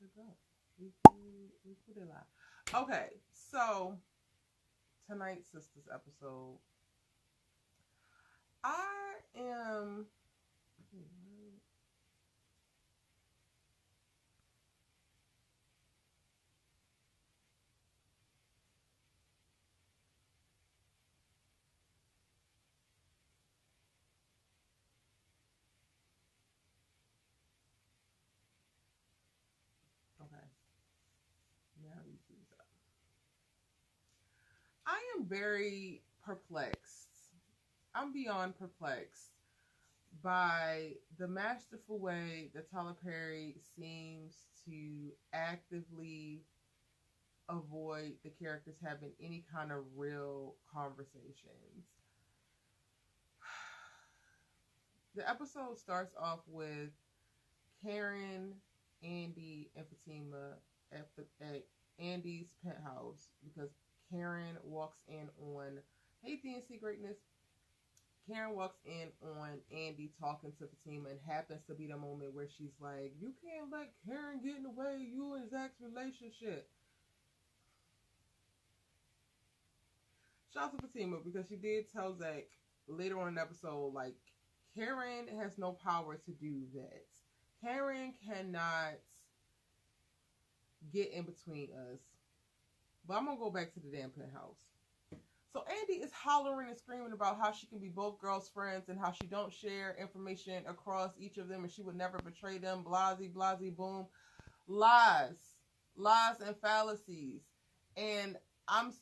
to go. We put it live. Okay, so tonight's sisters episode, I am. Okay, now YouTube's up. I am very perplexed. I'm beyond perplexed by the masterful way that Tyler Perry seems to actively avoid the characters having any kind of real conversations. The episode starts off with Karen, Andy, and Fatima at Andy's penthouse because Karen walks in on, hey DNC Greatness, Karen walks in on Andy talking to Fatima, and happens to be the moment where she's like, you can't let Karen get in the way of you and Zach's relationship. Shout out to Fatima because she did tell Zach later on in the episode, like, Karen has no power to do that. Karen cannot get in between us. But I'm going to go back to the damn penthouse. So Andy is hollering and screaming about how she can be both girls' friends and how she don't share information across each of them and she would never betray them. Blasey, blasey, boom. Lies. Lies and fallacies. And I'm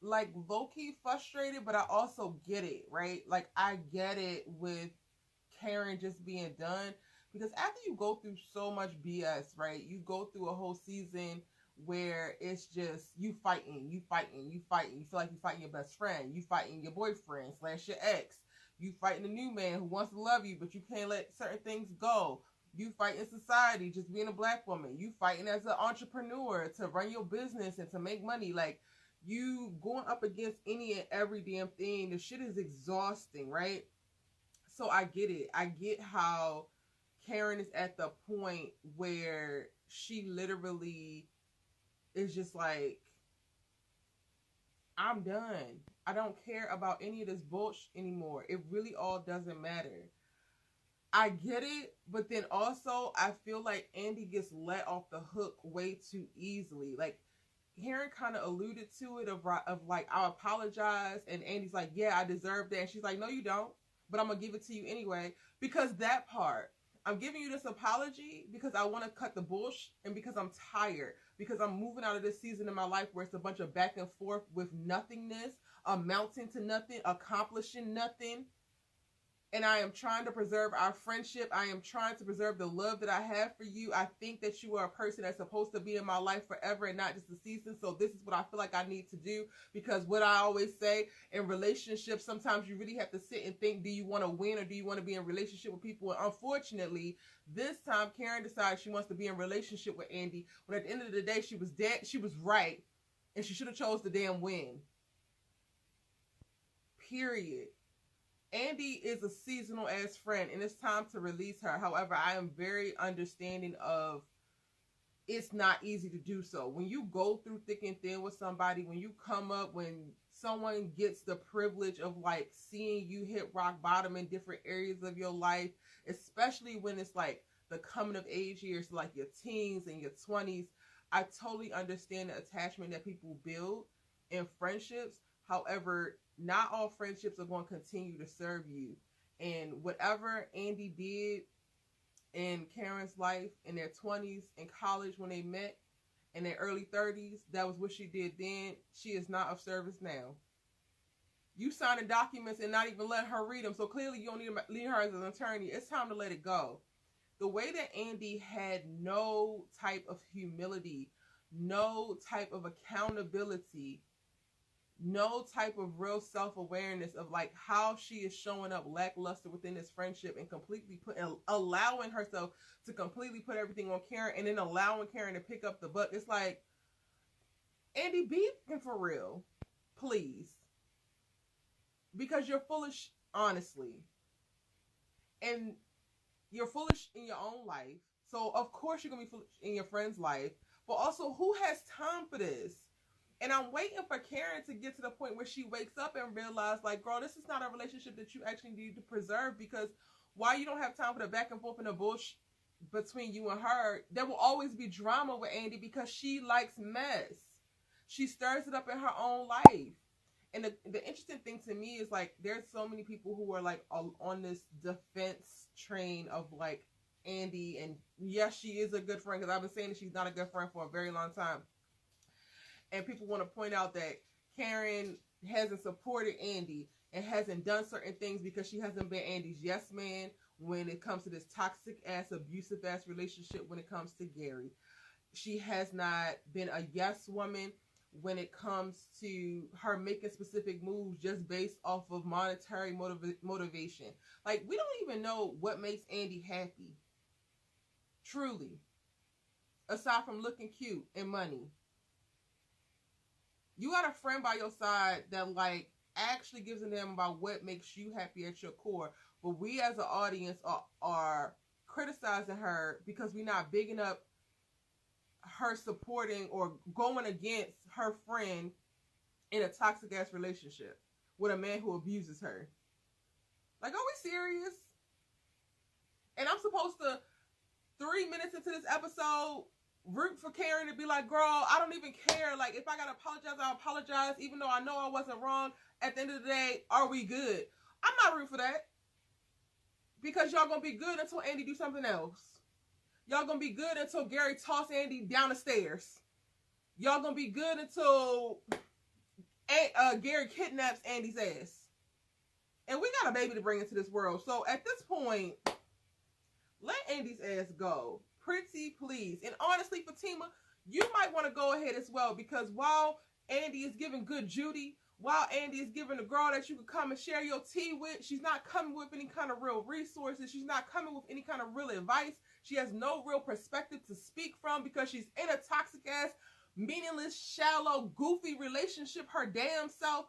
like low-key frustrated, but I also get it, right? Like I get it with Karen just being done. Because after you go through so much BS, right? You go through a whole season where it's just you fighting. You feel like you're fighting your best friend. You fighting your boyfriend / your ex. You fighting a new man who wants to love you, but you can't let certain things go. You fight in society, just being a black woman. You fighting as an entrepreneur to run your business and to make money. Like, you going up against any and every damn thing. The shit is exhausting, right? So I get it. I get how Karen is at the point where she literally is just like, I'm done. I don't care about any of this bullshit anymore. It really all doesn't matter. I get it, but then also I feel like Andy gets let off the hook way too easily. Like, Karen kind of alluded to it of like, I'll apologize, and Andy's like, yeah, I deserve that. And she's like, no, you don't, but I'm going to give it to you anyway. Because that part, I'm giving you this apology because I want to cut the bullshit and because I'm tired. Because I'm moving out of this season in my life where it's a bunch of back and forth with nothingness, amounting to nothing, accomplishing nothing. And I am trying to preserve our friendship. I am trying to preserve the love that I have for you. I think that you are a person that's supposed to be in my life forever and not just a season. So this is what I feel like I need to do. Because what I always say, in relationships, sometimes you really have to sit and think, do you want to win or do you want to be in a relationship with people? And unfortunately, this time Karen decides she wants to be in a relationship with Andy. But at the end of the day, she was dead. She was right. And she should have chose the damn win. Period. Andy is a seasonal ass friend and it's time to release her. However, I am very understanding of it's not easy to do so. When you go through thick and thin with somebody, when you come up, when someone gets the privilege of like seeing you hit rock bottom in different areas of your life, especially when it's like the coming of age years, like your teens and your 20s, I totally understand the attachment that people build in friendships. However, not all friendships are going to continue to serve you. And whatever Andy did in Karen's life in their 20s, in college when they met, in their early 30s, that was what she did then. She is not of service now. You signing documents and not even letting her read them. So clearly you don't need her as an attorney. It's time to let it go. The way that Andy had no type of humility, no type of accountability, no type of real self-awareness of like how she is showing up lackluster within this friendship and completely allowing herself to completely put everything on Karen and then allowing Karen to pick up the buck. It's like, Andy, be for real, please, because you're foolish, honestly, and you're foolish in your own life So of course you're gonna be in your friend's life, but also who has time for this? And I'm waiting for Karen to get to the point where she wakes up and realize, like, girl, this is not a relationship that you actually need to preserve, because while you don't have time for the back and forth and the bullshit between you and her, there will always be drama with Andy because she likes mess. She stirs it up in her own life. And the interesting thing to me is, like, there's so many people who are, like, on this defense train of, like, Andy. And yes, she is a good friend, because I've been saying that she's not a good friend for a very long time. And people want to point out that Karen hasn't supported Andy and hasn't done certain things because she hasn't been Andy's yes man when it comes to this toxic ass, abusive ass relationship when it comes to Gary. She has not been a yes woman when it comes to her making specific moves just based off of monetary motivation. Like, we don't even know what makes Andy happy. Truly. Aside from looking cute and money. You got a friend by your side that, like, actually gives a damn about what makes you happy at your core. But we as an audience are criticizing her because we're not bigging up her supporting or going against her friend in a toxic ass relationship with a man who abuses her. Like, are we serious? And I'm supposed to, 3 minutes into this episode, root for Karen to be like, girl, I don't even care. Like, if I gotta apologize, I'll apologize, even though I know I wasn't wrong. At the end of the day, are we good? I'm not rooting for that. Because y'all gonna be good until Andy do something else. Y'all gonna be good until Gary toss Andy down the stairs. Y'all gonna be good until Gary kidnaps Andy's ass. And we got a baby to bring into this world. So at this point, let Andy's ass go. Pretty please. And honestly, Fatima, you might want to go ahead as well, because while Andy is giving good Judy, while Andy is giving a girl that you could come and share your tea with, she's not coming with any kind of real resources. She's not coming with any kind of real advice. She has no real perspective to speak from because she's in a toxic ass, meaningless, shallow, goofy relationship her damn self.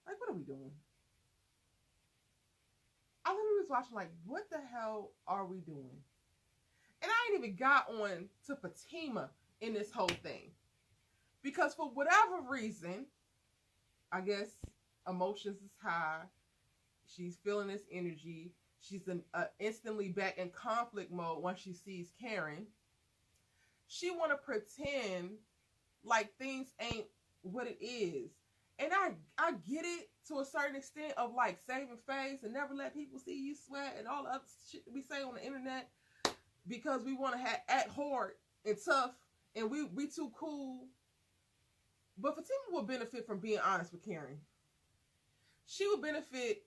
Like, what are we doing? I literally was watching, like, what the hell are we doing? And I ain't even got on to Fatima in this whole thing. Because for whatever reason, I guess emotions is high. She's feeling this energy. She's instantly back in conflict mode once she sees Karen. She want to pretend like things ain't what it is. And I get it to a certain extent of, like, saving face and never let people see you sweat and all the other shit that we say on the internet because we want to act hard and tough and we too cool. But Fatima would benefit from being honest with Karen. She would benefit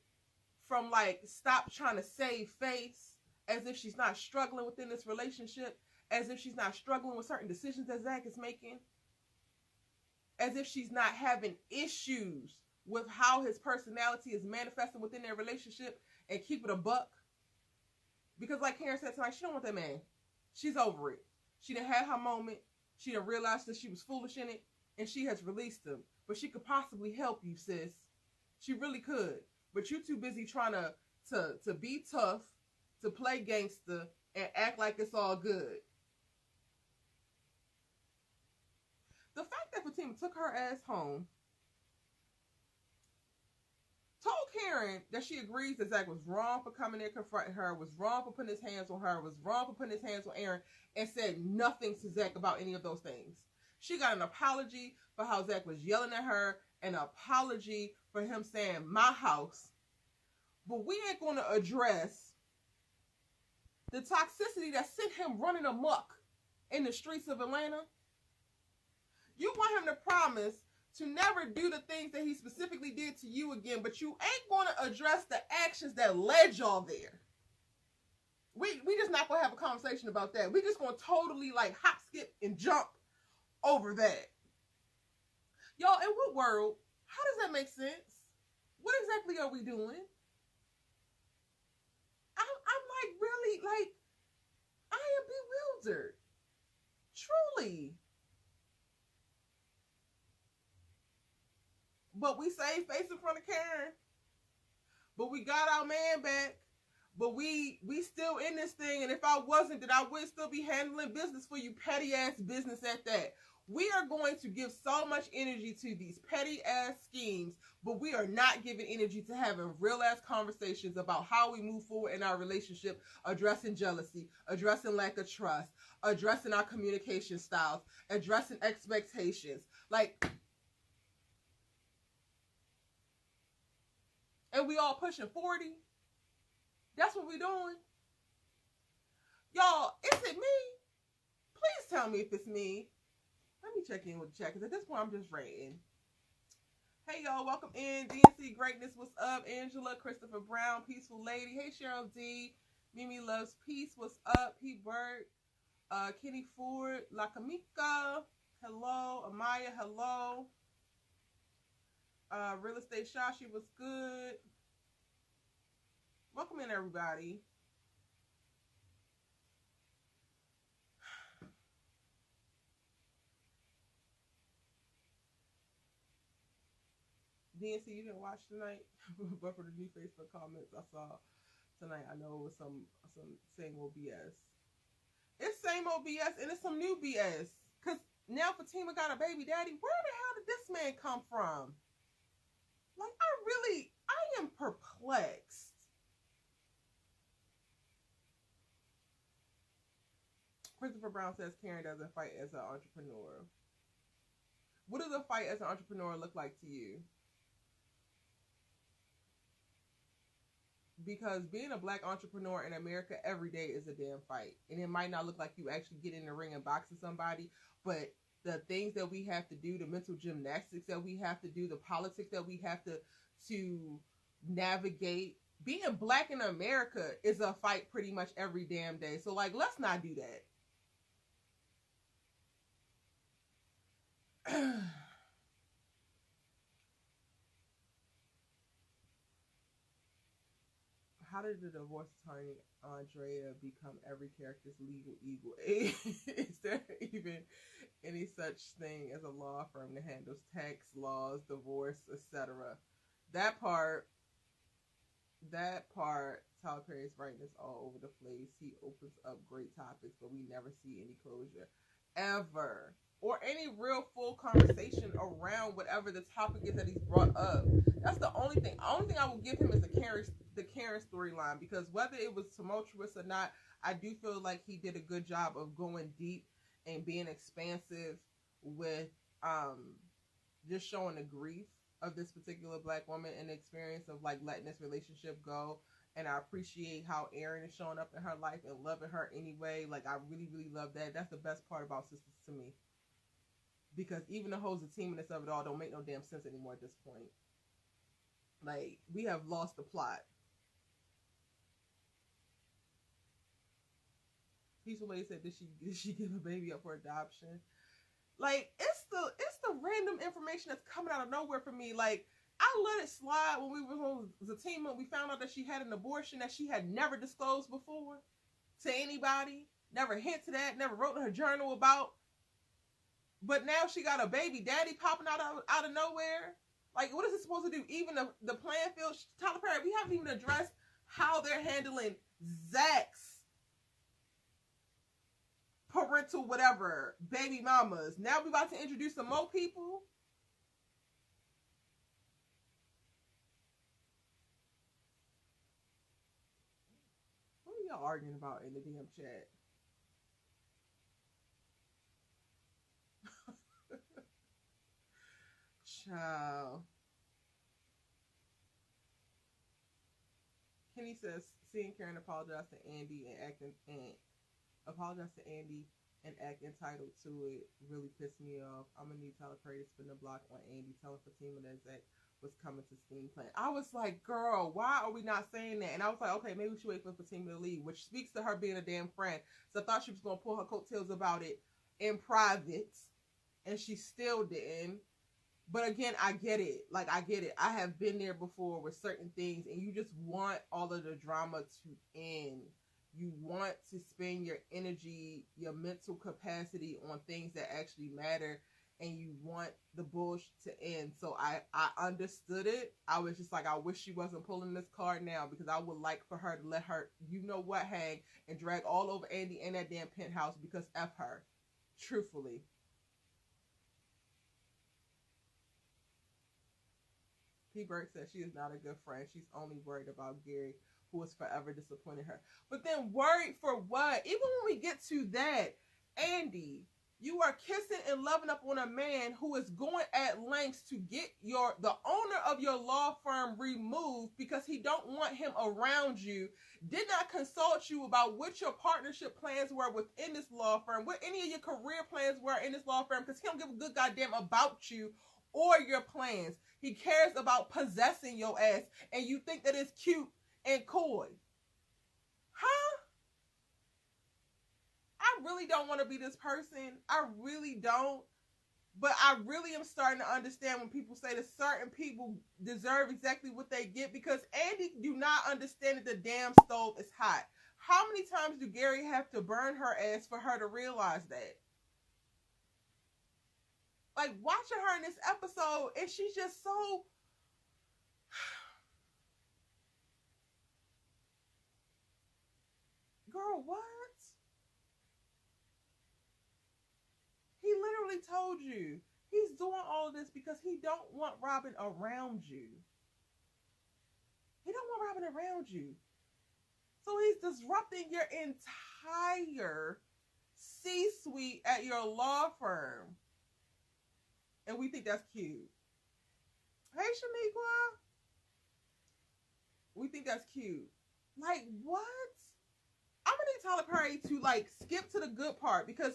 from, like, stop trying to save face as if she's not struggling within this relationship, as if she's not struggling with certain decisions that Zach is making, as if she's not having issues with how his personality is manifesting within their relationship, and keep it a buck. Because like Karen said tonight, she don't want that man. She's over it. She done had her moment. She done realized that she was foolish in it, and she has released him. But she could possibly help you, sis. She really could. But you're too busy trying to be tough, to play gangster, and act like it's all good. The fact that Fatima took her ass home, told Karen that she agrees that Zach was wrong for coming there confronting her, was wrong for putting his hands on her, was wrong for putting his hands on Aaron, and said nothing to Zach about any of those things. She got an apology for how Zach was yelling at her, an apology for him saying my house. But we ain't going to address the toxicity that sent him running amok in the streets of Atlanta. You want him to promise to never do the things that he specifically did to you again, but you ain't going to address the actions that led y'all there. We just not going to have a conversation about that. We just going to totally, like, hop, skip, and jump over that. Y'all, in what world? How does that make sense? What exactly are we doing? I'm like, really, like, I am bewildered. Truly. But we saved face in front of Karen. But we got our man back. But we still in this thing, and if I wasn't, then I would still be handling business for you, petty ass business at that. We are going to give so much energy to these petty ass schemes, but we are not giving energy to having real ass conversations about how we move forward in our relationship, addressing jealousy, addressing lack of trust, addressing our communication styles, addressing expectations. Like, and we all pushing 40. That's what we doing. Y'all, is it me? Please tell me if it's me. Let me check in with the chat, because at this point I'm just ranting. Hey y'all, welcome in. DNC Greatness, what's up? Angela, Christopher Brown, Peaceful Lady. Hey Cheryl D. Mimi Loves Peace, what's up? P. Bird, Kenny Ford, Lakamika, hello. Amaya, hello. Real Estate Shashi, what's good? Welcome in, everybody. DNC, you didn't watch tonight, but for the new Facebook comments I saw tonight, I know it was some same old BS. It's same old BS, and it's some new BS. Cause now Fatima got a baby daddy. Where the hell did this man come from? Like, I am perplexed. Christopher Brown says Karen doesn't fight as an entrepreneur. What does a fight as an entrepreneur look like to you? Because being a black entrepreneur in America every day is a damn fight. And it might not look like you actually get in the ring and boxing somebody, but the things that we have to do, the mental gymnastics that we have to do, the politics that we have to navigate. Being black in America is a fight pretty much every damn day. So, like, let's not do that. How did the divorce attorney Andrea become every character's legal eagle? Is there even any such thing as a law firm that handles tax, laws, divorce, etc.? That part, Tyler Perry's writing is all over the place. He opens up great topics, but we never see any closure. Ever. Or any real full conversation around whatever the topic is that he's brought up. That's the only thing. The only thing I will give him is the Karen storyline, because whether it was tumultuous or not, I do feel like he did a good job of going deep and being expansive with just showing the grief of this particular black woman and the experience of like letting this relationship go. And I appreciate how Aaron is showing up in her life and loving her anyway. Like, I really, really love that. That's the best part about Sisters to me. Because even the hoes, the teaminess of it all don't make no damn sense anymore at this point. Like, we have lost the plot. Peaceful Lady said, did she give a baby up for adoption? Like, it's the random information that's coming out of nowhere for me. Like, I let it slide when we were on the team when we found out that she had an abortion that she had never disclosed before to anybody, never hinted at, never wrote in her journal about. But now she got a baby daddy popping out of nowhere. Like, what is it supposed to do? Even the playing field, Tyler Perry, we haven't even addressed how they're handling Zach's parental whatever, baby mamas. Now we about to introduce some more people. What are y'all arguing about in the damn chat? Child. Kenny says seeing Karen apologize to Andy and acting entitled to it really pissed me off. I'm gonna need Tyler Perry to spin the block on Andy, telling Fatima that Zach was coming to steam plan. I was like, girl, why are we not saying that? And I was like, okay, maybe we should wait for Fatima to leave, which speaks to her being a damn friend. So I thought she was gonna pull her coattails about it in private, and she still didn't. But again, I get it. Like, I get it. I have been there before with certain things, and you just want all of the drama to end. You want to spend your energy, your mental capacity on things that actually matter. and you want the bullshit to end. So I understood it. I was just like, I wish she wasn't pulling this card now, because I would like for her to let her, you know what, hang and drag all over Andy and that damn penthouse, because F her. Truthfully. P. Burke says she is not a good friend. She's only worried about Gary, who is forever disappointing her. But then worried for what? Even when we get to that, Andy, you are kissing and loving up on a man who is going at lengths to get the owner of your law firm removed because he don't want him around you. Did not consult you about what your partnership plans were within this law firm, what any of your career plans were in this law firm, because he don't give a good goddamn about you or your plans. He cares about possessing your ass, and you think that it's cute and coy. Huh? I really don't want to be this person. I really don't. But I really am starting to understand when people say that certain people deserve exactly what they get, because Andy do not understand that the damn stove is hot. How many times do Gary have to burn her ass for her to realize that? Like, watching her in this episode, and she's just so... Girl, what? He literally told you he's doing all of this because he don't want Robin around you. He don't want Robin around you. So he's disrupting your entire C-suite at your law firm. And we think that's cute. Hey, Shaniqua. We think that's cute. Like, what? I'm going to need Tyler Perry to, like, skip to the good part, because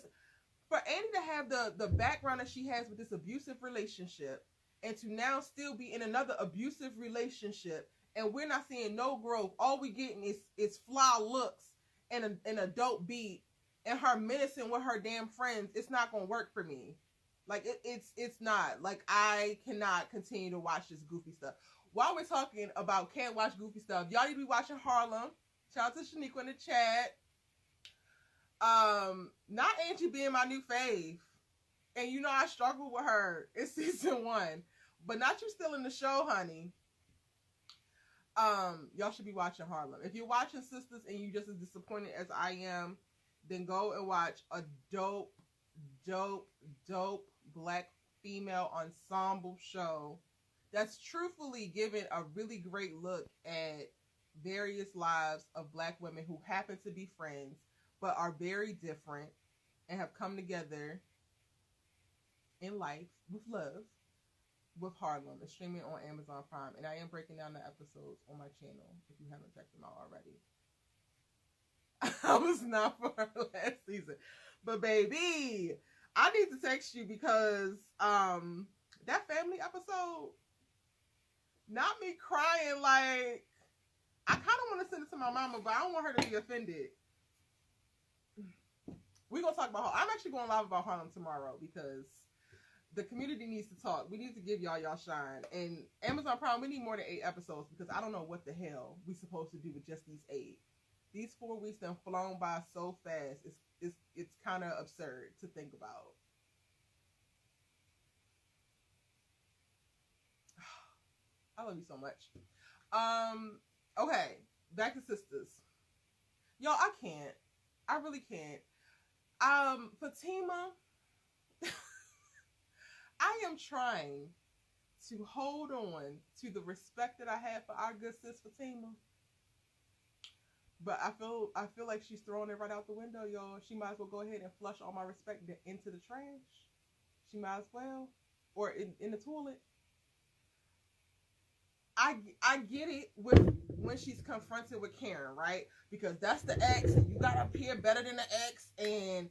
for Andy to have the background that she has with this abusive relationship, and to now still be in another abusive relationship, and we're not seeing no growth. All we getting is fly looks and a dope beat, and her menacing with her damn friends. It's not going to work for me. Like, it's not. Like, I cannot continue to watch this goofy stuff. While we're talking about can't watch goofy stuff, y'all need to be watching Harlem. Shout out to Shaniqua in the chat. Not Angie being my new fave. And you know I struggled with her in season 1. But not you still in the show, honey. Y'all should be watching Harlem. If you're watching SISTAS and you just as disappointed as I am, then go and watch a dope Black female ensemble show that's truthfully giving a really great look at various lives of Black women who happen to be friends but are very different and have come together in life with love, with Harlem. It's streaming on Amazon Prime, and I am breaking down the episodes on my channel if you haven't checked them out already. I was not for her last season, but baby, I need to text you because that family episode, not me crying, like, I kind of want to send it to my mama, but I don't want her to be offended. We're going to talk about Harlem. I'm actually going live about Harlem tomorrow because the community needs to talk. We need to give y'all shine. And Amazon Prime, we need more than 8 episodes because I don't know what the hell we supposed to do with just these 8. These 4 weeks done flown by so fast. It's kind of absurd to think about. I love you so much. Okay, back to SISTAS. Y'all, I can't. I really can't. Fatima, I am trying to hold on to the respect that I have for our good sis Fatima. But I feel like she's throwing it right out the window, y'all. She might as well go ahead and flush all my respect into the trash. She might as well. Or in the toilet. I get it with when she's confronted with Karen, right? Because that's the ex, and you gotta appear better than the ex, and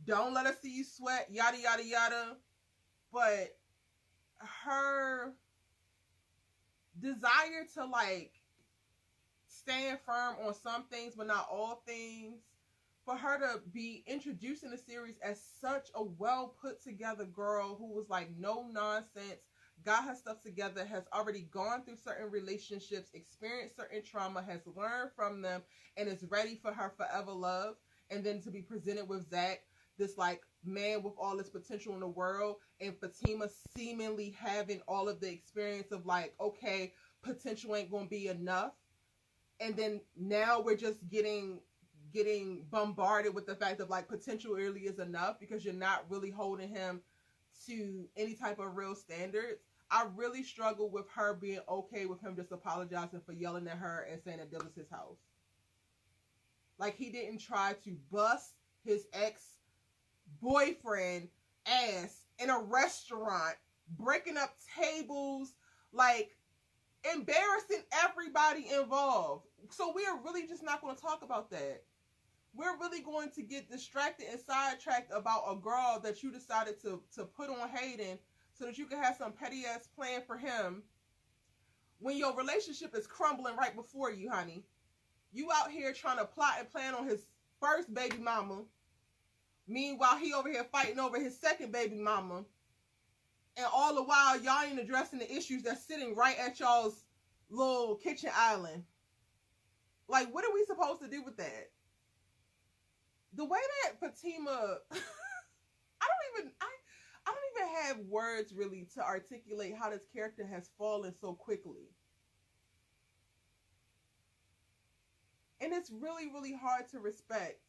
don't let us see you sweat, yada yada yada. But her desire to like stand firm on some things but not all things, for her to be introduced in the series as such a well put together girl who was like no nonsense, got her stuff together, has already gone through certain relationships, experienced certain trauma, has learned from them, and is ready for her forever love, and then to be presented with Zach, this like man with all this potential in the world, and Fatima seemingly having all of the experience of like, okay, potential ain't gonna be enough. And then now we're just getting bombarded with the fact of like potential really is enough, because you're not really holding him to any type of real standards. I really struggle with her being okay with him just apologizing for yelling at her and saying that this was his house. Like, he didn't try to bust his ex-boyfriend ass in a restaurant, breaking up tables, like embarrassing everybody involved. So we are really just not going to talk about that. We're really going to get distracted and sidetracked about a girl that you decided to put on Hayden so that you can have some petty ass plan for him when your relationship is crumbling right before you, honey. You out here trying to plot and plan on his first baby mama. Meanwhile, he over here fighting over his second baby mama. And all the while, y'all ain't addressing the issues that's sitting right at y'all's little kitchen island. Like, what are we supposed to do with that? The way that Fatima, I don't even have words really to articulate how this character has fallen so quickly. And it's really, really hard to respect.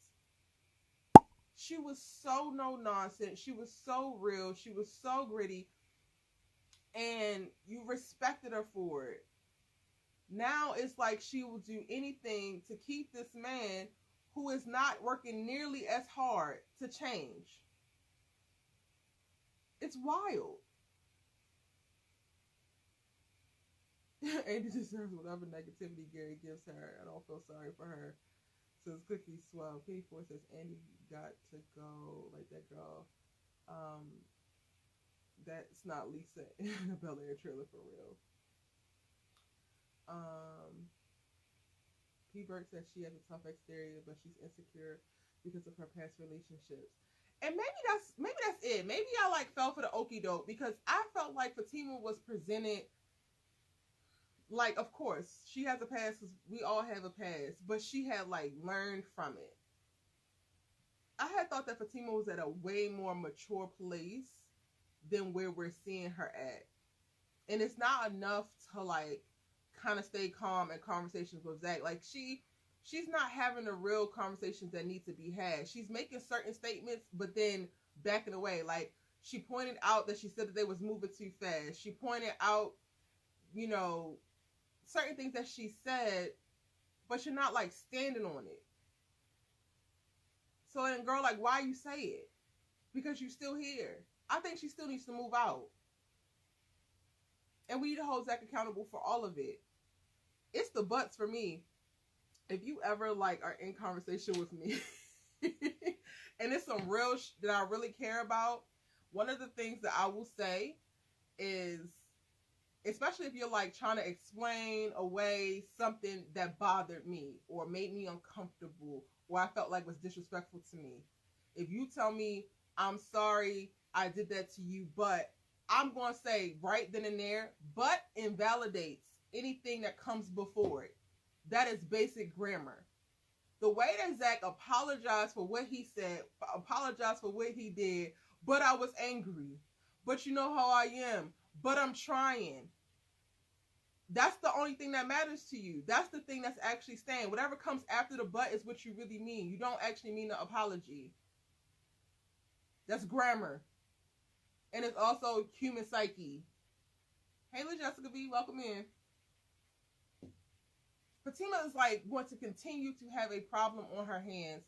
She was so no nonsense. She was so real. She was so gritty. And you respected her for it. Now it's like she will do anything to keep this man who is not working nearly as hard to change. It's wild. Andy deserves whatever negativity Gary gives her. I don't feel sorry for her. Says Cookie Swell. P4 says Andy got to go. Like that girl. That's not Lisa in a Bel Air trailer for real. P. Burke says she has a tough exterior, but she's insecure because of her past relationships. And maybe that's it. Maybe I like fell for the okie doke, because I felt like Fatima was presented like, of course, she has a past, because we all have a past, but she had like learned from it. I had thought that Fatima was at a way more mature place than where we're seeing her at. And it's not enough to like kind of stay calm in conversations with Zach. Like, she's not having the real conversations that need to be had. She's making certain statements, but then backing away. Like, she pointed out that she said that they was moving too fast. She pointed out, you know, certain things that she said, but you're not like standing on it. So then, girl, like, why you say it? Because you still here. I think she still needs to move out. And we need to hold Zach accountable for all of it. It's the buts for me. If you ever like are in conversation with me and it's some real that I really care about, one of the things that I will say is, especially if you're like trying to explain away something that bothered me or made me uncomfortable or I felt like was disrespectful to me. If you tell me, I'm sorry I did that to you, but I'm going to say right then and there, but invalidates anything that comes before it. That is basic grammar. The way that Zach apologized for what he said, apologized for what he did, but I was angry. But you know how I am. But I'm trying. That's the only thing that matters to you. That's the thing that's actually staying. Whatever comes after the but is what you really mean. You don't actually mean the apology. That's grammar. And it's also human psyche. Hey, Jessica B, welcome in. Fatima is like going to continue to have a problem on her hands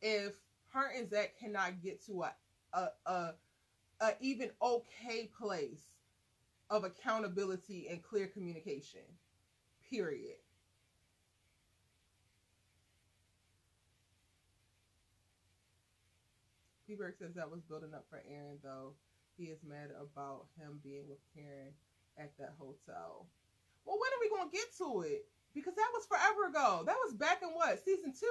if her and Zach cannot get to a even okay place of accountability and clear communication. Period. P-Berg says that was building up for Aaron, though. He is mad about him being with Karen at that hotel. Well, when are we going to get to it? Because that was forever ago. That was back in what? Season 2?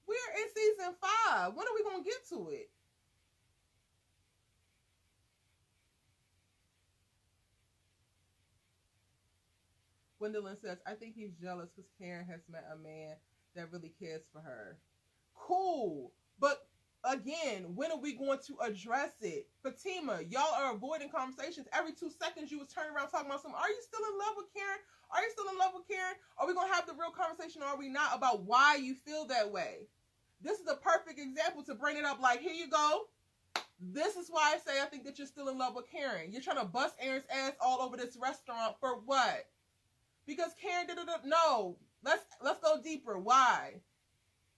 We're in season 5. When are we going to get to it? Gwendolyn says, I think he's jealous because Karen has met a man that really cares for her. Cool. But again, when are we going to address it? Fatima, y'all are avoiding conversations. Every 2 seconds you was turning around talking about something. Are you still in love with Karen? Are you still in love with Karen? Are we going to have the real conversation or are we not about why you feel that way? This is a perfect example to bring it up. Like, here you go. This is why I say I think that you're still in love with Karen. You're trying to bust Aaron's ass all over this restaurant for what? Because Karen did it. No. Let's go deeper. Why?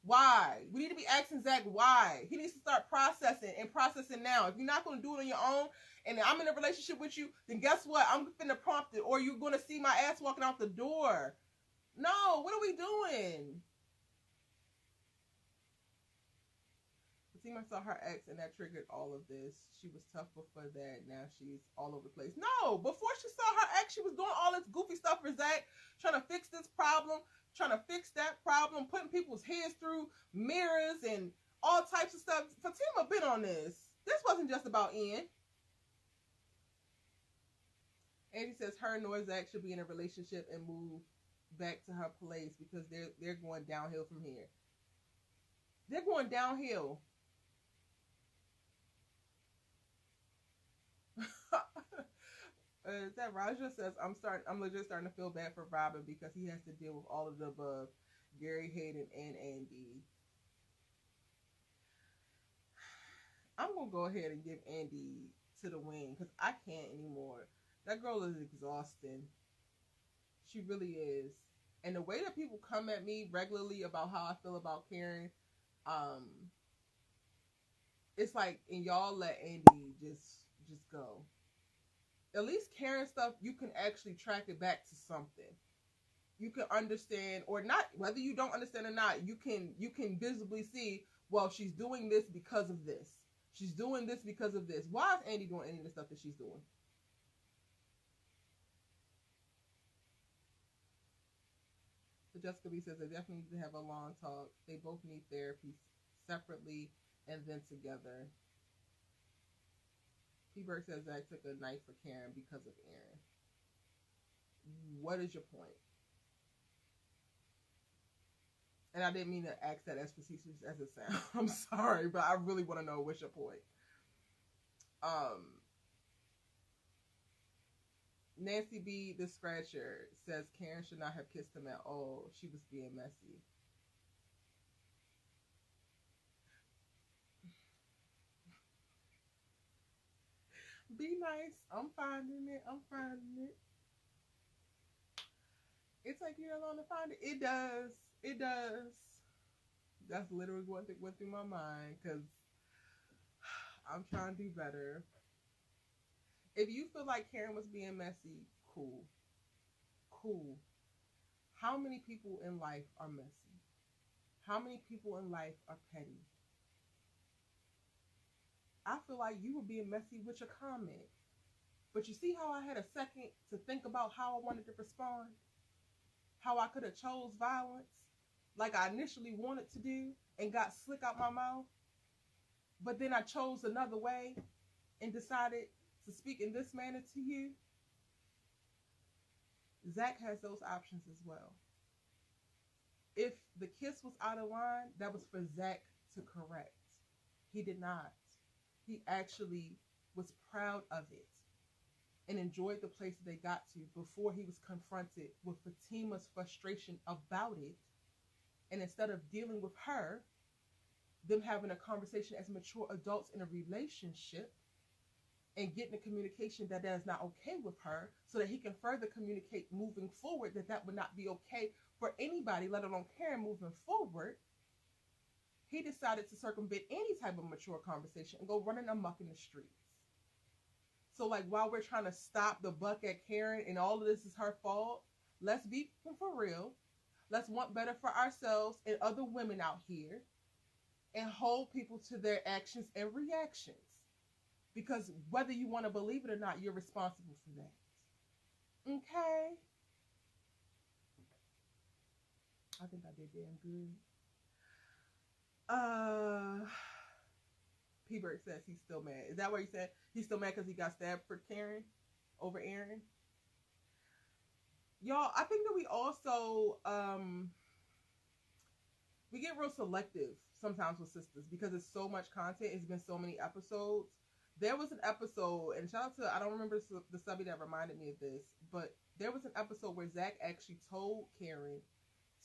Why? We need to be asking Zach why. He needs to start processing and processing now. If you're not going to do it on your own and I'm in a relationship with you, then guess what? I'm finna prompt it or you're going to see my ass walking out the door. No, what are we doing? Fatima saw her ex and that triggered all of this. She was tough before that. Now she's all over the place. No, before she saw her ex, she was doing all this goofy stuff for Zach, trying to fix this problem, trying to fix that problem, putting people's heads through mirrors and all types of stuff. Fatima been on this. This wasn't just about Ian. Andy says her nor Zach should be in a relationship and move back to her place because they're going downhill from here. They're going downhill. That Raja says I'm legit starting to feel bad for Robin because he has to deal with all of the above. Gary, Hayden, and Andy. I'm gonna go ahead and give Andy to the wing because I can't anymore. That girl is exhausting. She really is. And the way that people come at me regularly about how I feel about Karen, it's like, and y'all let Andy just go. At least Karen stuff, you can actually track it back to something. You can understand, or not, whether you don't understand or not, you can visibly see, well, she's doing this because of this. She's doing this because of this. Why is Andy doing any of the stuff that she's doing? So Jessica B says they definitely need to have a long talk. They both need therapy separately and then together. T-Bird says Zach took a knife for Karen because of Aaron. What is your point? And I didn't mean to ask that as facetious as it sounds. I'm sorry, but I really want to know what's your point. Nancy B, the Scratcher, says Karen should not have kissed him at all. She was being messy. Be nice. I'm finding it. It takes you that long to find it. It does. That's literally what went through my mind because I'm trying to do better. If you feel like Karen was being messy, cool. How many people in life are messy? How many people in life are petty? I feel like you were being messy with your comment. But you see how I had a second to think about how I wanted to respond? How I could have chose violence like I initially wanted to do and got slick out my mouth? But then I chose another way and decided to speak in this manner to you. Zach has those options as well. If the kiss was out of line, that was for Zach to correct. He did not. He actually was proud of it and enjoyed the place they got to before he was confronted with Fatima's frustration about it. And instead of dealing with her, them having a conversation as mature adults in a relationship and getting a communication that is not okay with her so that he can further communicate moving forward that would not be okay for anybody, let alone Karen moving forward, he decided to circumvent any type of mature conversation and go running amok in the streets. So like while we're trying to stop the buck at Karen and all of this is her fault, let's be for real. Let's want better for ourselves and other women out here and hold people to their actions and reactions. Because whether you want to believe it or not, you're responsible for that. Okay? I think I did damn good. P-Bird says he's still mad. Is that what he said? He's still mad because he got stabbed for Karen over Aaron? Y'all, I think that we also we get real selective sometimes with sisters because it's so much content. It's been so many episodes. There was an episode, and shout out to, I don't remember the subby that reminded me of this, but there was an episode where Zach actually told Karen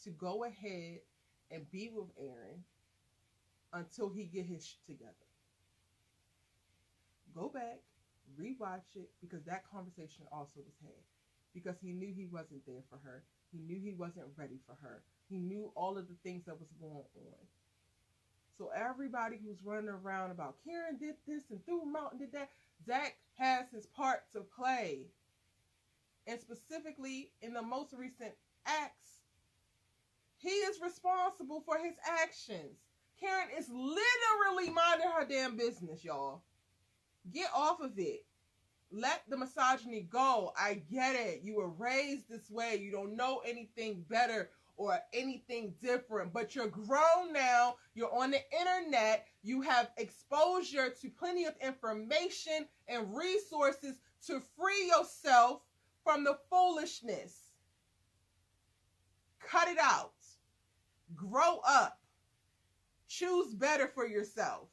to go ahead and be with Aaron until he get his shit together. Go back, rewatch it, because that conversation also was had. Because he knew he wasn't there for her. He knew he wasn't ready for her. He knew all of the things that was going on. So everybody who's running around about Karen did this and threw him out and did that, Zach has his part to play. And specifically in the most recent acts, he is responsible for his actions. Karen is literally minding her damn business, y'all. Get off of it. Let the misogyny go. I get it. You were raised this way. You don't know anything better or anything different, but you're grown now. You're on the internet. You have exposure to plenty of information and resources to free yourself from the foolishness. Cut it out. Grow up. Choose better for yourself.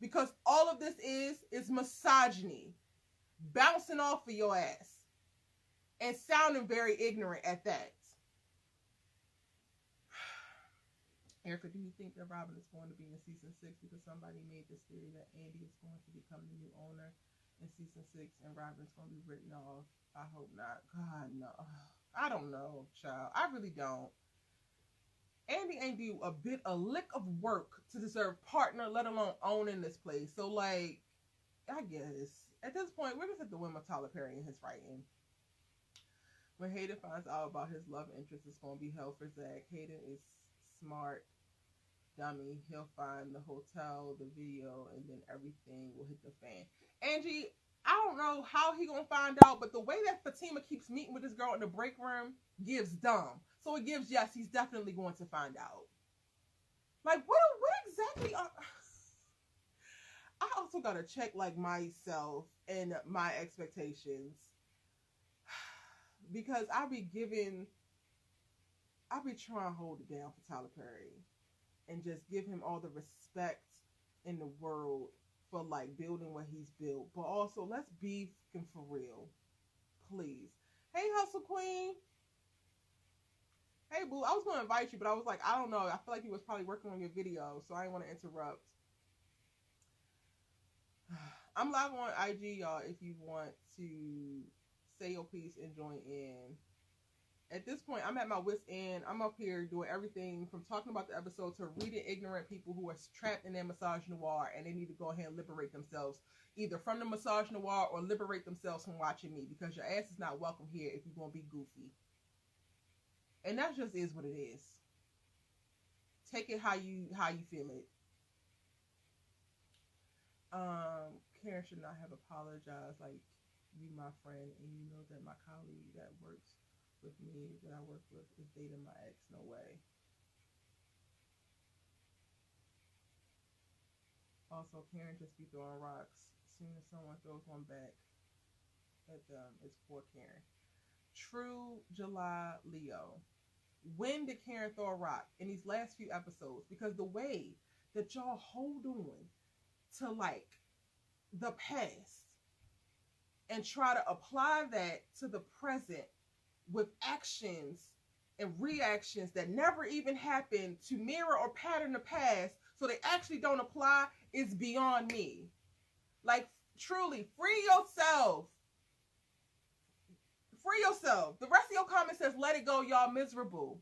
Because all of this is misogyny. Bouncing off of your ass. And sounding very ignorant at that. Erica, do you think that Robin is going to be in season 6 because somebody made this theory that Andy is going to become the new owner in season 6 and Robin's going to be written off? I hope not. God, no. I don't know, child. I really don't. Andy ain't do a lick of work to deserve partner, let alone owning this place. So, like, I guess at this point, we're just at the whim of Tyler Perry and his writing. When Hayden finds out about his love interest, it's going to be hell for Zach. Hayden is smart, dummy. He'll find the hotel, the video, and then everything will hit the fan. Angie, I don't know how he gonna find out, but the way that Fatima keeps meeting with this girl in the break room gives dumb. So it gives yes, he's definitely going to find out. Like, what exactly are... I also gotta check, like, myself and my expectations. Because I be trying to hold it down for Tyler Perry and just give him all the respect in the world for, like, building what he's built. But also, let's be fucking for real. Please. Hey, Hustle Queen. Hey, boo. I was going to invite you, but I was like, I don't know. I feel like he was probably working on your video, so I didn't want to interrupt. I'm live on IG, y'all, if you want to say your piece and join in. At this point, I'm at my wit's end. I'm up here doing everything from talking about the episode to reading ignorant people who are trapped in their misogynoir and they need to go ahead and liberate themselves either from the misogynoir or liberate themselves from watching me, because your ass is not welcome here if you're going to be goofy. And that just is what it is. Take it how you feel it. Karen should not have apologized. Like, you my friend and you know that my colleague that works with me, that I work with, is dating my ex. No way. Also, Karen just be throwing rocks. As soon as someone throws one back at them, it's poor Karen. True July Leo. When did Karen throw a rock in these last few episodes? Because the way that y'all hold on to, like, the past and try to apply that to the present with actions and reactions that never even happened to mirror or pattern the past, so they actually don't apply, is beyond me. Like, truly, free yourself. Free yourself. The rest of your comment says, let it go, y'all miserable.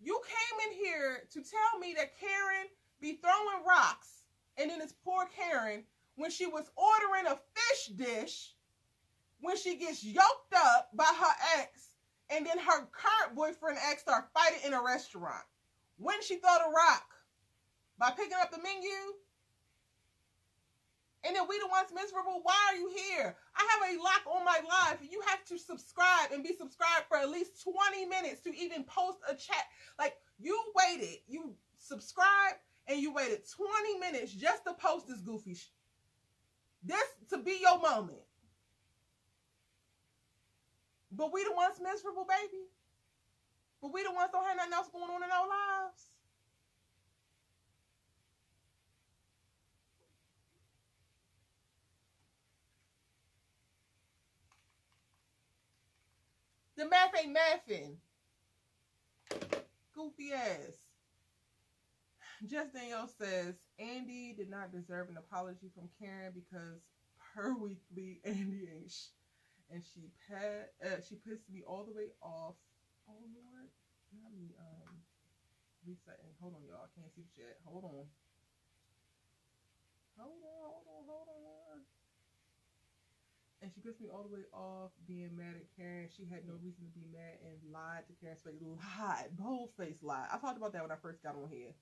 You came in here to tell me that Karen be throwing rocks, and then it's poor Karen when she was ordering a fish dish, when she gets yoked up by her ex, and then her current boyfriend and ex start fighting in a restaurant. When did she throw the rock? By picking up the menu? And then we the ones miserable? Why are you here? I have a lock on my life. You have to subscribe and be subscribed for at least 20 minutes to even post a chat. Like, you waited. You subscribed and you waited 20 minutes just to post this goofy shit. This to be your moment. But we the ones miserable, baby. But we the ones don't have nothing else going on in our lives. The math ain't mathing. Goofy ass. Just Danielle says, Andy did not deserve an apology from Karen because her weekly Andy ain't and she pissed me all the way off. Oh Lord, not me resetting. Hold on, y'all. I can't see the chat. Hold on. And she pissed me all the way off being mad at Karen. She had no reason to be mad and lied to Karen's face. Lied. Bold face lie. I talked about that when I first got on here.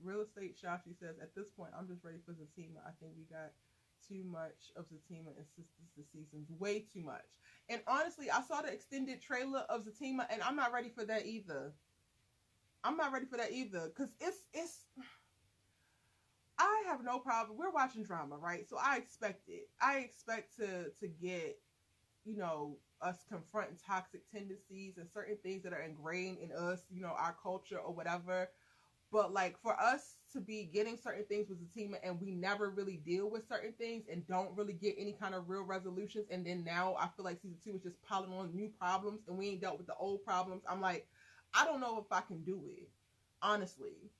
Real estate shop, she says, at this point, I'm just ready for Fatima. I think we got too much of Fatima and SISTAS this season. Way too much. And honestly, I saw the extended trailer of Fatima, and I'm not ready for that either. Because it's I have no problem. We're watching drama, right? So I expect it. I expect to get, you know, us confronting toxic tendencies and certain things that are ingrained in us, you know, our culture or whatever. But like for us to be getting certain things with Fatima and we never really deal with certain things and don't really get any kind of real resolutions, and then now I feel like season 2 is just piling on new problems and we ain't dealt with the old problems. I'm like, I don't know if I can do it, honestly.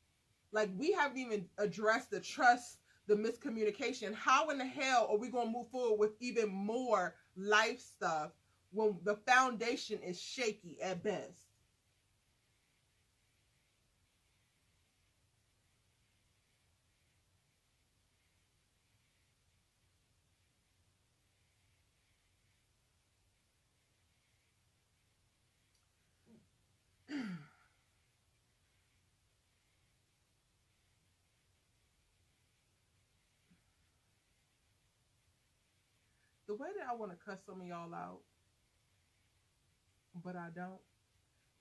Like, we haven't even addressed the trust, the miscommunication. How in the hell are we going to move forward with even more life stuff when the foundation is shaky at best? The way that I want to cuss some of y'all out, but I don't,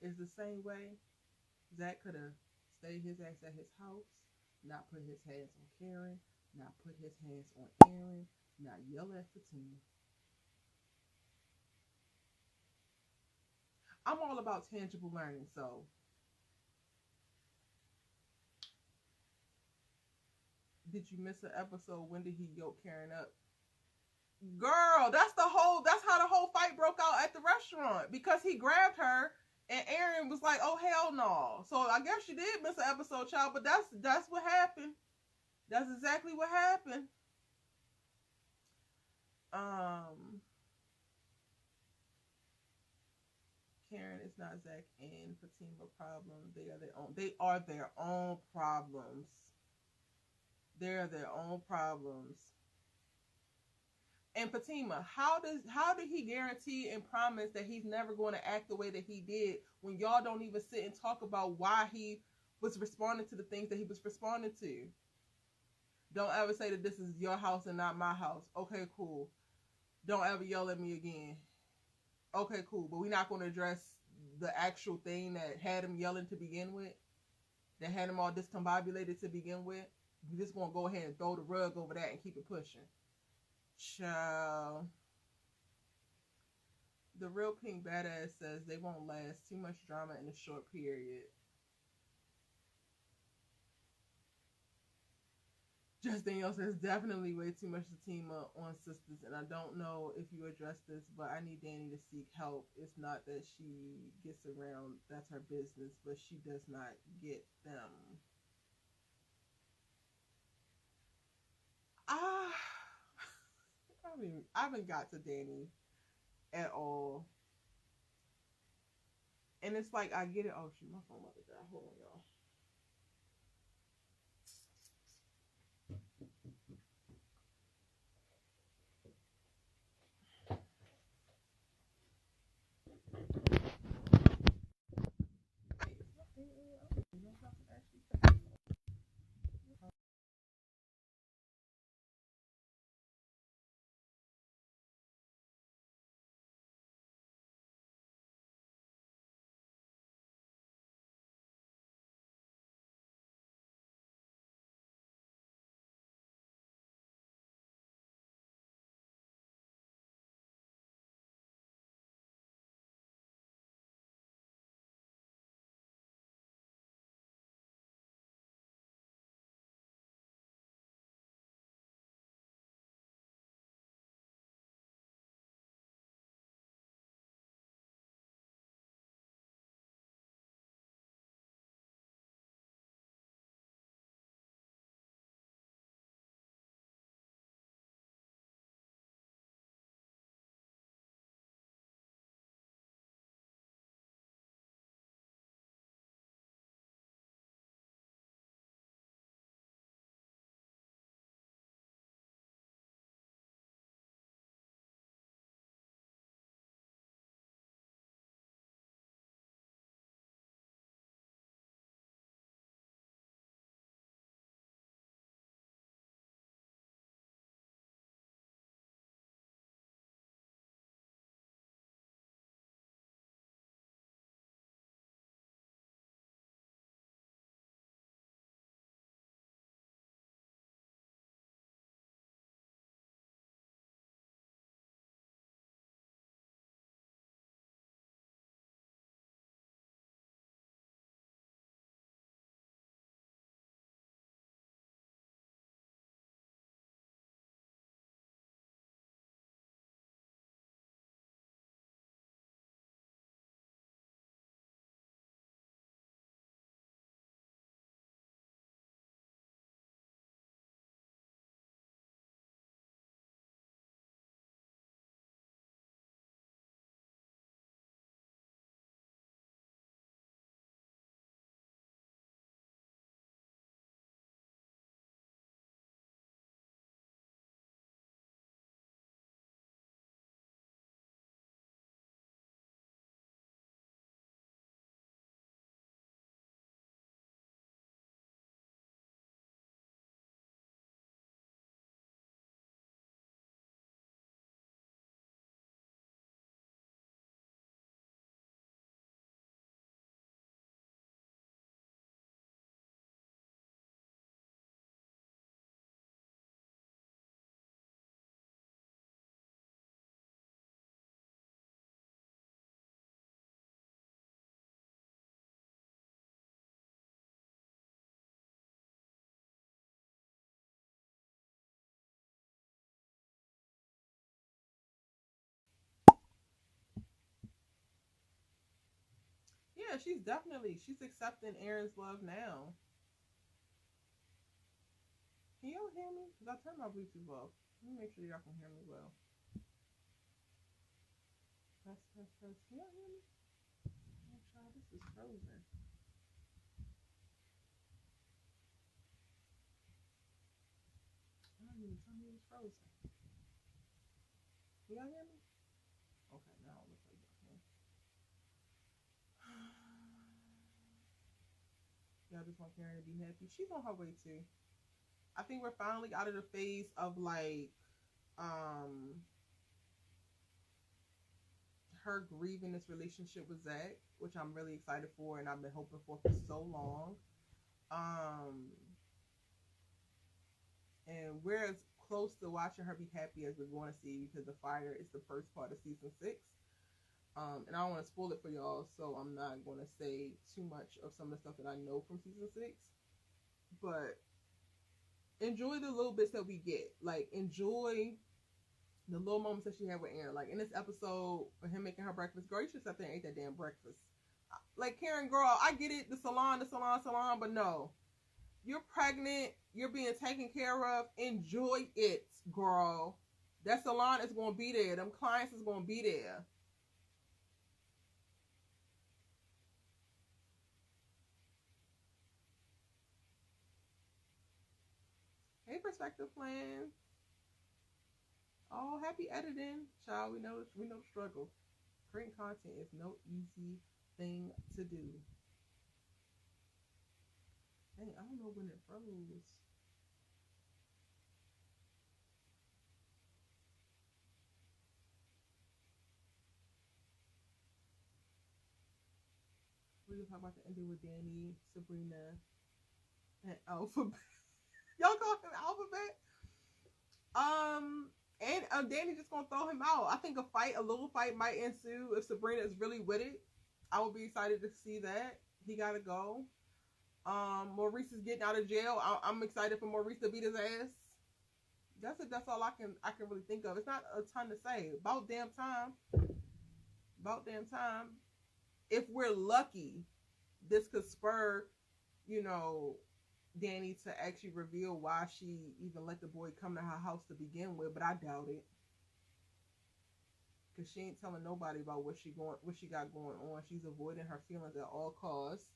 is the same way Zach could have stayed his ass at his house, not put his hands on Karen, not put his hands on Aaron, not yell at Fatima. I'm all about tangible learning, so did you miss an episode? When did he yoke Karen up? Girl, that's how the whole fight broke out at the restaurant, because he grabbed her and Aaron was like, oh hell no. So I guess she did miss an episode, child, but that's what happened. That's exactly what happened. Karen is not Zach and Fatima problem. They are their own problems. They're their own problems. And Fatima, how did he guarantee and promise that he's never going to act the way that he did when y'all don't even sit and talk about why he was responding to the things that he was responding to? Don't ever say that this is your house and not my house. Okay, cool. Don't ever yell at me again. Okay, cool. But we're not going to address the actual thing that had him yelling to begin with, that had him all discombobulated to begin with. We're just going to go ahead and throw the rug over that and keep it pushing. Child. The real pink badass says they won't last. Too much drama in a short period. Just Danielle says definitely way too much Fatima on SISTAS, and I don't know if you address this, but I need Danny to seek help. It's not that she gets around, that's her business, but she does not get them. I haven't got to Danny at all. And it's like, I get it. Oh shoot, my phone about to die. Hold on, y'all. she's accepting Aaron's love now. Can y'all hear me? Because I turned my Bluetooth off. Let me make sure y'all can hear me well. Test. Can y'all hear me? Oh, child, this is frozen. I don't even tell me it's frozen. Can y'all hear me? Okay, now it looks like y'all can. Y'all just want Karen to be happy. She's on her way too. I think we're finally out of the phase of like her grieving this relationship with Zach, which I'm really excited for and I've been hoping for so long. And we're as close to watching her be happy as we're going to see, because The Fire is the first part of season 6. And I don't want to spoil it for y'all, so I'm not going to say too much of some of the stuff that I know from season 6. But enjoy the little bits that we get. Like, enjoy the little moments that she had with Aaron. Like, in this episode, for him making her breakfast, girl, you should sit there and eat that damn breakfast. Like, Karen, girl, I get it, the salon, but no. You're pregnant, you're being taken care of, enjoy it, girl. That salon is going to be there. Them clients is going to be there. Hey, Perspective Plan. Oh, happy editing. Child, we know the struggle. Creating content is no easy thing to do. Dang, I don't know when it froze. We're going to talk about the ending with Danny, Sabrina, and Alphabet. Y'all call him Alphabet? And Danny just gonna throw him out. I think a little fight might ensue if Sabrina is really with it. I would be excited to see that. He gotta go. Maurice is getting out of jail. I'm excited for Maurice to beat his ass. That's it. That's all I can really think of. It's not a ton to say. About damn time. If we're lucky, this could spur, Danny to actually reveal why she even let the boy come to her house to begin with, but I doubt it. Cause she ain't telling nobody about what she got going on. She's avoiding her feelings at all costs.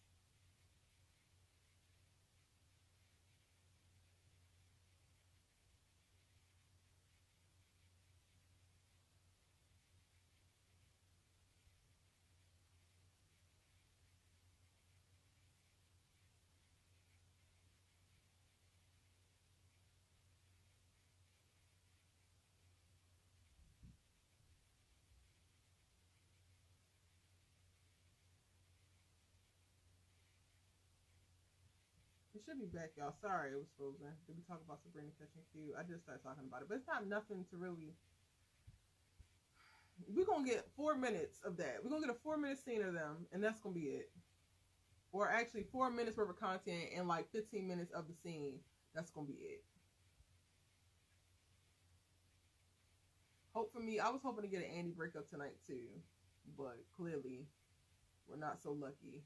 It should be back, y'all. Sorry, it was frozen. Did we talk about Sabrina catching Q? I just started talking about it, but it's not nothing to really. We're gonna get 4 minutes of that. We're gonna get a 4-minute scene of them, and that's gonna be it. Or actually, 4 minutes worth of content and like 15 minutes of the scene. That's gonna be it. Hope for me. I was hoping to get an Andy breakup tonight too, but clearly, we're not so lucky.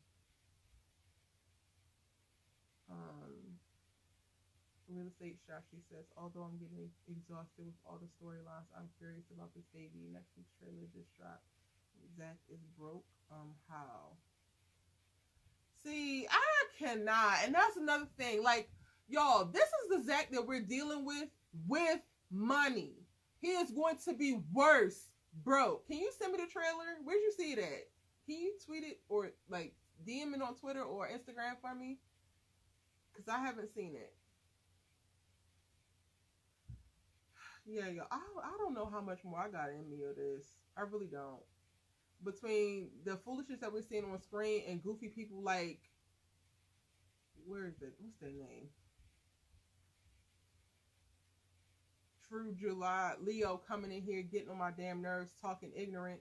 Real estate strategy says, although I'm getting exhausted with all the storylines, I'm curious about this baby. Next week's trailer just dropped. Zach is broke. How? See, I cannot. And that's another thing. Like, y'all, this is the Zach that we're dealing with money. He is going to be worse broke. Can you send me the trailer? Where'd you see it at? Can you tweet it or like DM it on Twitter or Instagram for me? Because I haven't seen it. Yeah, yo, I don't know how much more I got in me of this. I really don't. Between the foolishness that we're seeing on screen and goofy people like, where is it? What's their name? True July, Leo coming in here, getting on my damn nerves, talking ignorant.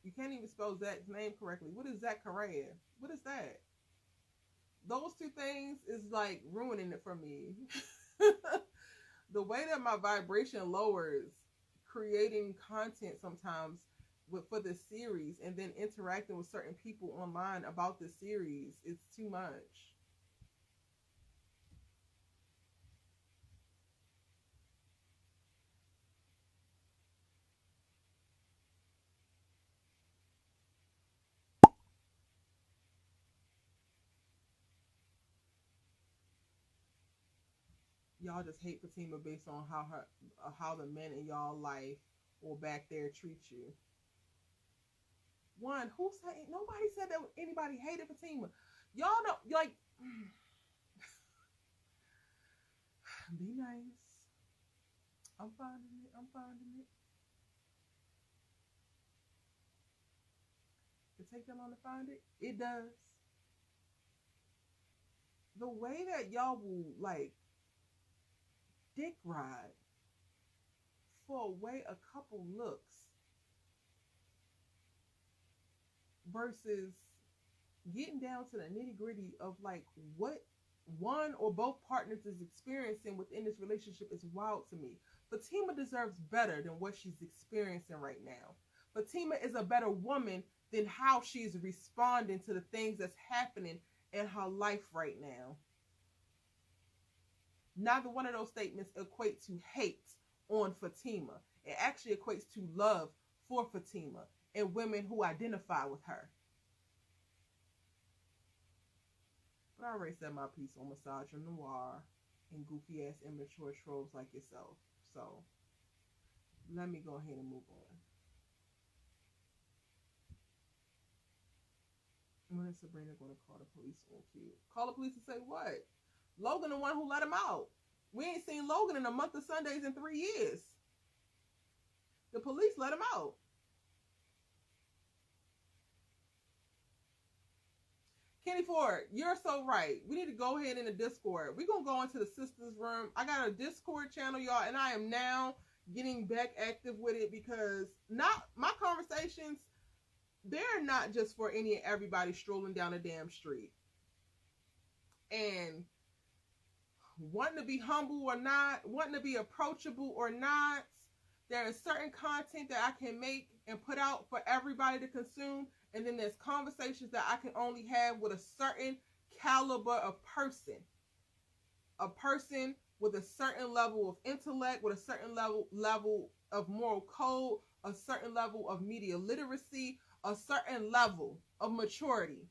You can't even spell Zach's name correctly. What is Zach Correa? What is that? Those two things is like ruining it for me. The way that my vibration lowers creating content sometimes for this series, and then interacting with certain people online about this series, it's too much. Y'all just hate Fatima based on how the men in y'all life or back there treat you. One, who said, nobody said that anybody hated Fatima. Y'all know, like, be nice. I'm finding it. It take that long to find it? It does. The way that y'all will, like, dick ride for a couple looks versus getting down to the nitty gritty of like what one or both partners is experiencing within this relationship is wild to me. Fatima deserves better than what she's experiencing right now. Fatima is a better woman than how she's responding to the things that's happening in her life right now. Neither one of those statements equate to hate on Fatima. It actually equates to love for Fatima and women who identify with her. But I already said my piece on misogyny noir and goofy ass immature trolls like yourself. So let me go ahead and move on. When is Sabrina going to call the police on Q? Call the police and say what? Logan the one who let him out. We ain't seen Logan in a month of Sundays in 3 years. The police let him out. Kenny Ford, you're so right. We need to go ahead in the Discord. We're going to go into the sisters room. I got a Discord channel, y'all, and I am now getting back active with it because my conversations, they're not just for any and everybody strolling down a damn street and wanting to be humble or not, wanting to be approachable or not. There is certain content that I can make and put out for everybody to consume. And then there's conversations that I can only have with a certain caliber of person. A person with a certain level of intellect, with a certain level of moral code, a certain level of media literacy, a certain level of maturity.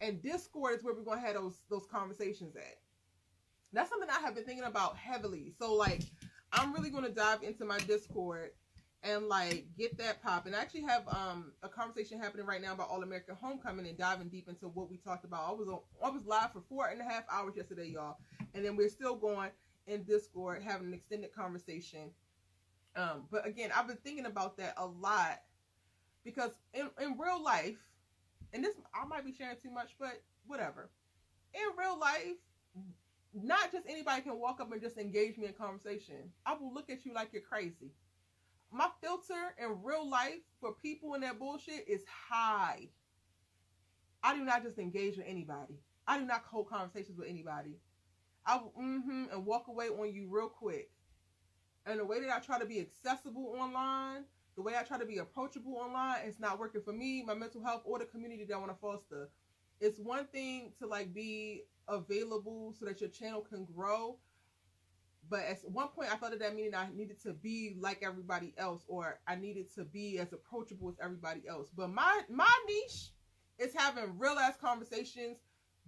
And Discord is where we're going to have those conversations at. That's something I have been thinking about heavily. So, like, I'm really going to dive into my Discord and, like, get that popping. I actually have a conversation happening right now about All American Homecoming and diving deep into what we talked about. I was live for 4.5 hours yesterday, y'all. And then we're still going in Discord, having an extended conversation. But, again, I've been thinking about that a lot because in real life, and this, I might be sharing too much, but whatever. In real life, not just anybody can walk up and just engage me in conversation. I will look at you like you're crazy. My filter in real life for people in that bullshit is high. I do not just engage with anybody. I do not hold conversations with anybody. I will and walk away on you real quick. And the way that I try to be accessible online, the way I try to be approachable online, it's not working for me, my mental health, or the community that I want to foster. It's one thing to like be available so that your channel can grow, but at one point I thought that meaning I needed to be like everybody else, or I needed to be as approachable as everybody else. But my niche is having real ass conversations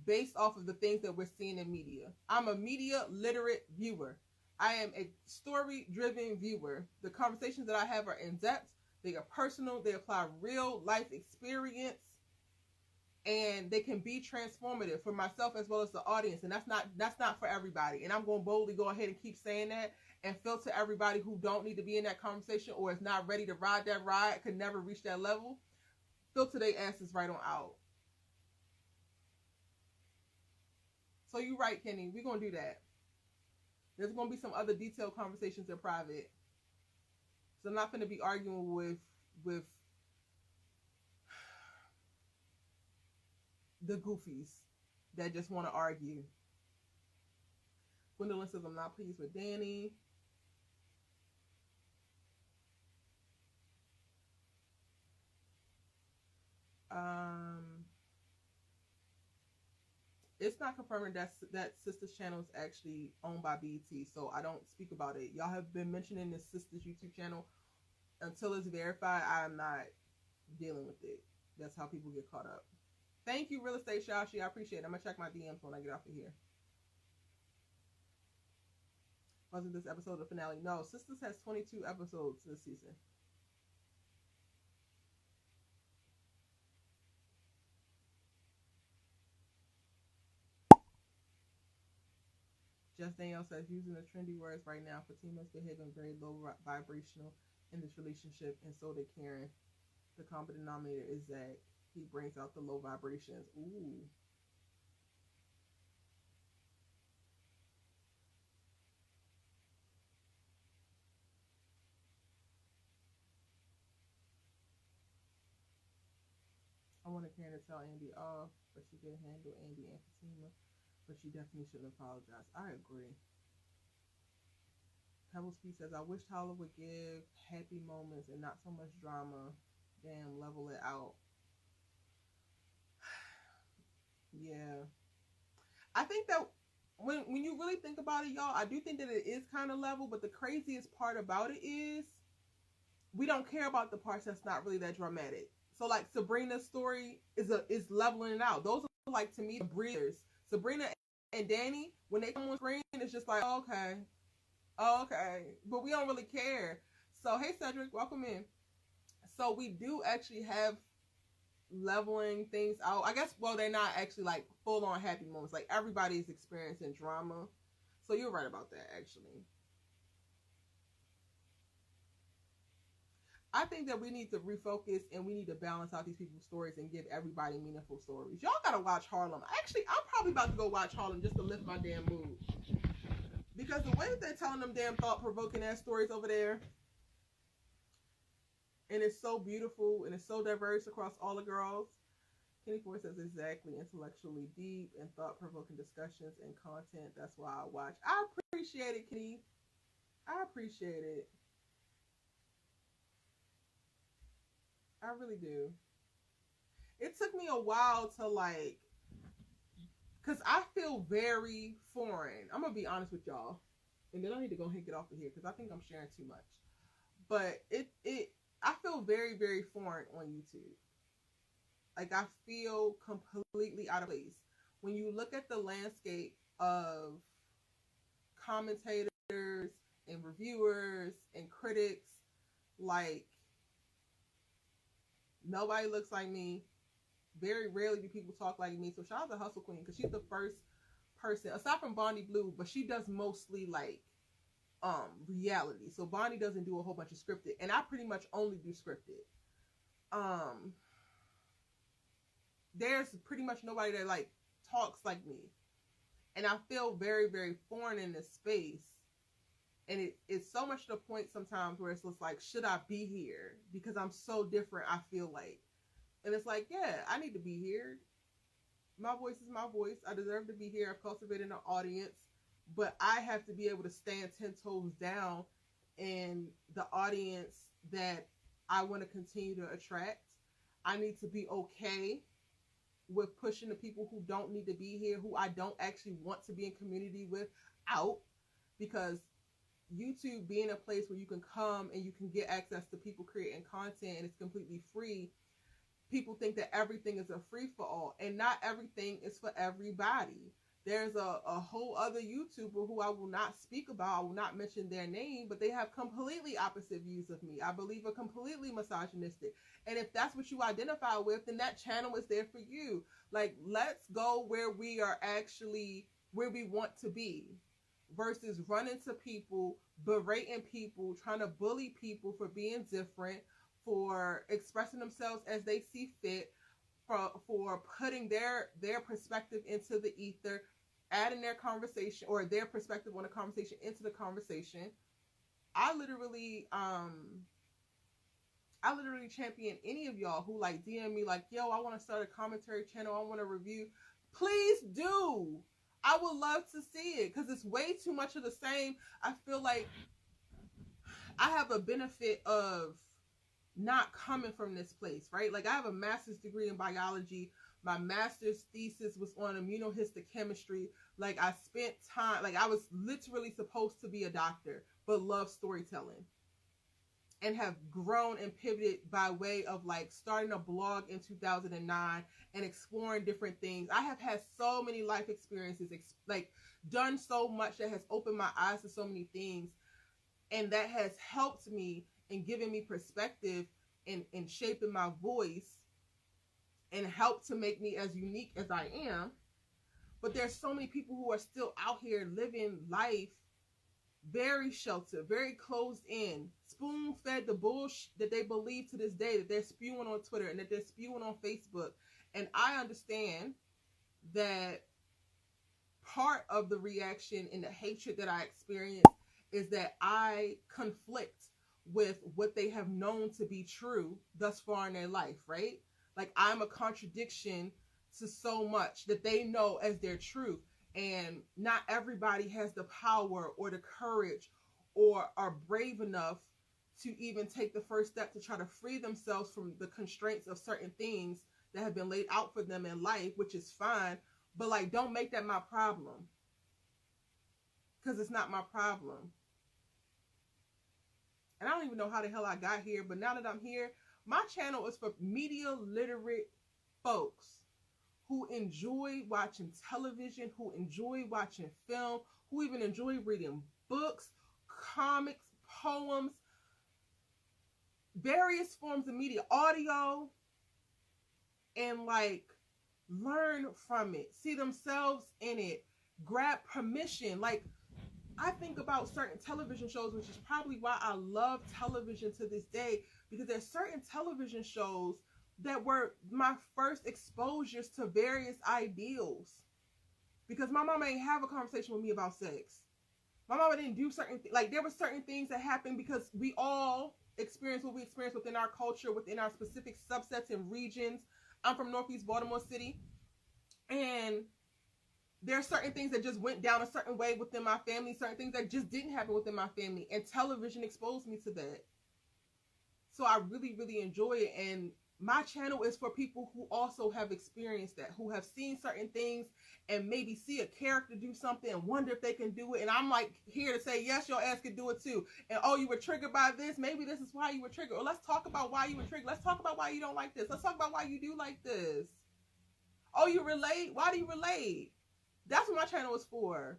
based off of the things that we're seeing in media. I'm a media literate viewer. I am a story driven viewer. The conversations that I have are in depth, they are personal, they apply real life experience, and they can be transformative for myself as well as the audience. And that's not for everybody. And I'm going to boldly go ahead and keep saying that and filter everybody who don't need to be in that conversation or is not ready to ride that ride, could never reach that level. Filter their asses right on out. So you're right, Kenny. We're going to do that. There's going to be some other detailed conversations in private. So I'm not going to be arguing with the goofies that just want to argue. Gwendolyn says, I'm not pleased with Danny. It's not confirming that Sisters channel is actually owned by BET, so I don't speak about it. Y'all have been mentioning this Sisters YouTube channel. Until it's verified, I'm not dealing with it. That's how people get caught up. Thank you, Real Estate Shashi. I appreciate it. I'm gonna check my DMs when I get off of here. Wasn't this episode the finale? No, Sisters has 22 episodes this season. Just Danielle says, using the trendy words right now, Fatima's behaving very low vibrational in this relationship, and so did Karen. The common denominator is that he brings out the low vibrations. Ooh. I wanted Karen to tell Andy off, but she didn't handle Andy and Fatima. But she definitely shouldn't apologize. I agree. Pebbles P says, I wish Tyler would give happy moments and not so much drama. Damn, level it out. Yeah. I think that when you really think about it, y'all, I do think that it is kind of level, but the craziest part about it is we don't care about the parts that's not really that dramatic. So like Sabrina's story is leveling it out. Those are like, to me, the breathers. Sabrina and Danny, when they come on screen, it's just like, okay. But we don't really care. So, hey, Cedric, welcome in. So we do actually have leveling things out. I guess, well, they're not actually like full on happy moments. Like everybody's experiencing drama. So you're right about that, actually. I think that we need to refocus and we need to balance out these people's stories and give everybody meaningful stories. Y'all gotta watch Harlem. Actually, I'm probably about to go watch Harlem just to lift my damn mood. Because the way that they're telling them damn thought-provoking ass stories over there, and it's so beautiful and it's so diverse across all the girls. Kenny Ford says, exactly, intellectually deep and thought-provoking discussions and content. That's why I watch. I appreciate it, Kenny. I appreciate it. I really do. It took me a while to like, because I feel very foreign. I'm going to be honest with y'all. And then I need to go ahead and get off of here because I think I'm sharing too much. But I feel very, very foreign on YouTube. Like I feel completely out of place. When you look at the landscape of commentators and reviewers and critics, like, nobody looks like me. Very rarely do people talk like me. So shout out to Hustle Queen because she's the first person, aside from Bonnie Blue, but she does mostly like reality. So Bonnie doesn't do a whole bunch of scripted, and I pretty much only do scripted. There's pretty much nobody that like talks like me, and I feel very, very foreign in this space. And it's so much to the point sometimes where it's just like, should I be here? Because I'm so different, I feel like. And it's like, yeah, I need to be here. My voice is my voice. I deserve to be here. I've cultivated an audience. But I have to be able to stand 10 toes down in the audience that I want to continue to attract. I need to be okay with pushing the people who don't need to be here, who I don't actually want to be in community with, out. Because YouTube being a place where you can come and you can get access to people creating content and it's completely free, people think that everything is a free-for-all, and not everything is for everybody. There's a whole other YouTuber who I will not speak about, I will not mention their name, but they have completely opposite views of me. I believe are completely misogynistic. And if that's what you identify with, then that channel is there for you. Like, let's go where we are actually, where we want to be, versus running to people, berating people, trying to bully people for being different, for expressing themselves as they see fit, for putting their perspective into the ether, adding their conversation or their perspective on the conversation into the conversation. I literally champion any of y'all who like DM me like, yo, I want to start a commentary channel, I want to review. Please do. I would love to see it because it's way too much of the same. I feel like I have a benefit of not coming from this place, right? Like I have a master's degree in biology. My master's thesis was on immunohistochemistry. Like I spent time, like I was literally supposed to be a doctor, but love storytelling. And have grown and pivoted by way of like starting a blog in 2009 and exploring different things. I have had so many life experiences, like done so much that has opened my eyes to so many things. And that has helped me in giving me perspective and shaping my voice and helped to make me as unique as I am. But there's so many people who are still out here living life very sheltered, very closed in, spoon-fed the bullshit that they believe to this day, that they're spewing on Twitter and that they're spewing on Facebook. And I understand that part of the reaction and the hatred that I experience is that I conflict with what they have known to be true thus far in their life, right? Like I'm a contradiction to so much that they know as their truth. And not everybody has the power or the courage or are brave enough to even take the first step to try to free themselves from the constraints of certain things that have been laid out for them in life, which is fine. But like, don't make that my problem, because it's not my problem. And I don't even know how the hell I got here, but now that I'm here, my channel is for media literate folks who enjoy watching television, who enjoy watching film, who even enjoy reading books, comics, poems, various forms of media, audio, and like learn from it, see themselves in it, grab permission. Like I think about certain television shows, which is probably why I love television to this day, because there's certain television shows that were my first exposures to various ideals. Because my mama ain't have a conversation with me about sex. My mama didn't do certain things. Like there were certain things that happened because we all experience what we experience within our culture, within our specific subsets and regions. I'm from Northeast Baltimore City. And there are certain things that just went down a certain way within my family, certain things that just didn't happen within my family. And television exposed me to that. So I really, really enjoy it. And my channel is for people who also have experienced that, who have seen certain things and maybe see a character do something and wonder if they can do it. And I'm like here to say, yes, your ass can do it too. And oh, you were triggered by this. Maybe this is why you were triggered. Or let's talk about why you were triggered. Let's talk about why you don't like this. Let's talk about why you do like this. Oh, you relate? Why do you relate? That's what my channel is for.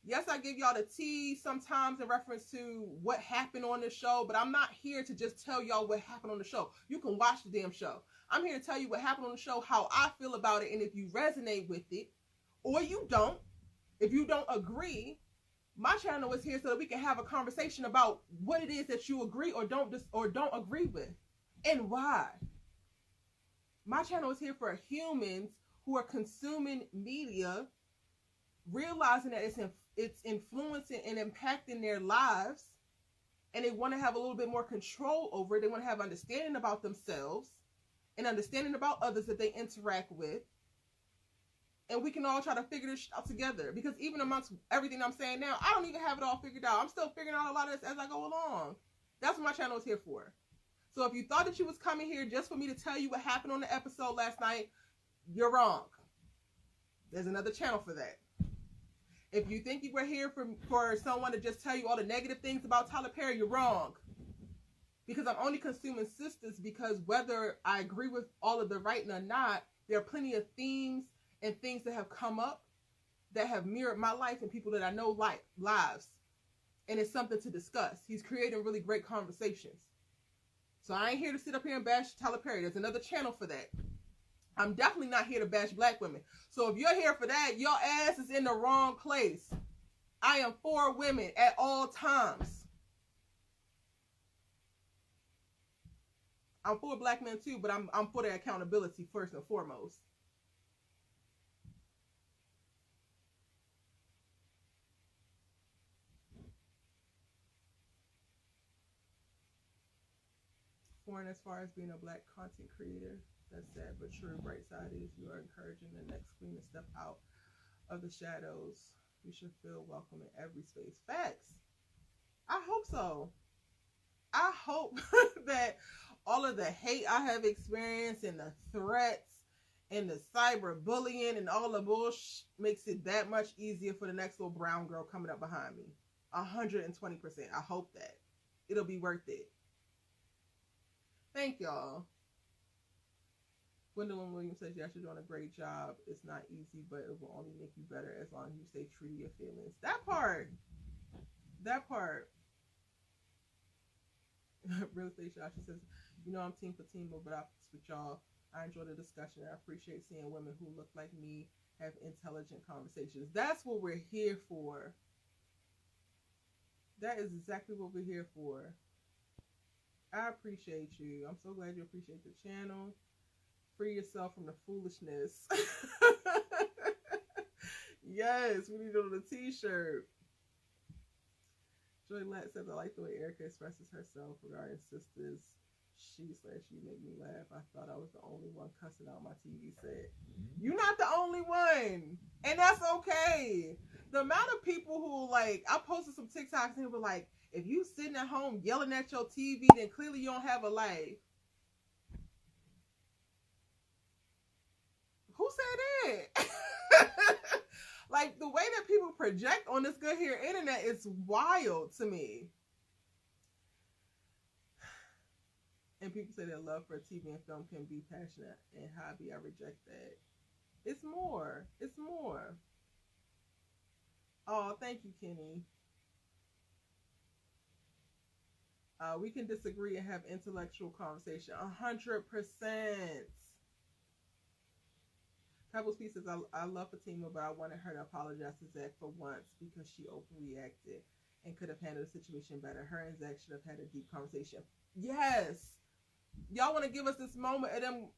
Yes, I give y'all the tea sometimes in reference to what happened on the show, but I'm not here to just tell y'all what happened on the show. You can watch the damn show. I'm here to tell you what happened on the show, how I feel about it, and if you resonate with it, or you don't, if you don't agree, my channel is here so that we can have a conversation about what it is that you agree or don't agree with, and why. My channel is here for humans who are consuming media, realizing that it's influencing and impacting their lives, and they want to have a little bit more control over it. They want to have understanding about themselves and understanding about others that they interact with. And we can all try to figure this out together, because even amongst everything I'm saying now, I don't even have it all figured out. I'm still figuring out a lot of this as I go along. That's what my channel is here for. So if you thought that you was coming here just for me to tell you what happened on the episode last night, you're wrong. There's another channel for that. If you think you were here for someone to just tell you all the negative things about Tyler Perry, you're wrong. Because I'm only consuming SISTAS because whether I agree with all of the writing or not, there are plenty of themes and things that have come up that have mirrored my life and people that I know lives. And it's something to discuss. He's creating really great conversations. So I ain't here to sit up here and bash Tyler Perry. There's another channel for that. I'm definitely not here to bash black women. So if you're here for that, your ass is in the wrong place. I am for women at all times. I'm for black men too, but I'm for their accountability first and foremost. Foreign as far as being a black content creator. That's sad but true. Bright side is you are encouraging the next queen to step out of the shadows. We should feel welcome in every space. Facts. I hope so. I hope that all of the hate I have experienced and the threats and the cyber bullying and all the bullshit makes it that much easier for the next little brown girl coming up behind me. 120%. I hope that. It'll be worth it. Thank y'all. Gwendolyn Williams says, yes, you're doing a great job. It's not easy, but it will only make you better as long as you stay true to your feelings. That part. Real estate shop, she says, you know, I'm team Fatima, but I with y'all. I enjoy the discussion. I appreciate seeing women who look like me have intelligent conversations. That's what we're here for. That is exactly what we're here for. I appreciate you. I'm so glad you appreciate the channel. Free yourself from the foolishness. Yes, we need it on a t-shirt. Joy Latt says, I like the way Erica expresses herself regarding SISTAS. You make me laugh. I thought I was the only one cussing out my TV set. You're not the only one. And that's okay. The amount of people who, like, I posted some TikToks and they were like, if you sitting at home yelling at your TV, then clearly you don't have a life. Who said that? Like, the way that people project on this good here internet is wild to me. And people say their love for TV and film can be passionate and hobby. I reject that. It's more. It's more. Oh, thank you, Kenny. We can disagree and have intellectual conversation. 100%. Pebbles P says, I love Fatima, but I wanted her to apologize to Zach for once because she overreacted and could have handled the situation better. Her and Zach should have had a deep conversation. Yes. Y'all want to give us this moment of them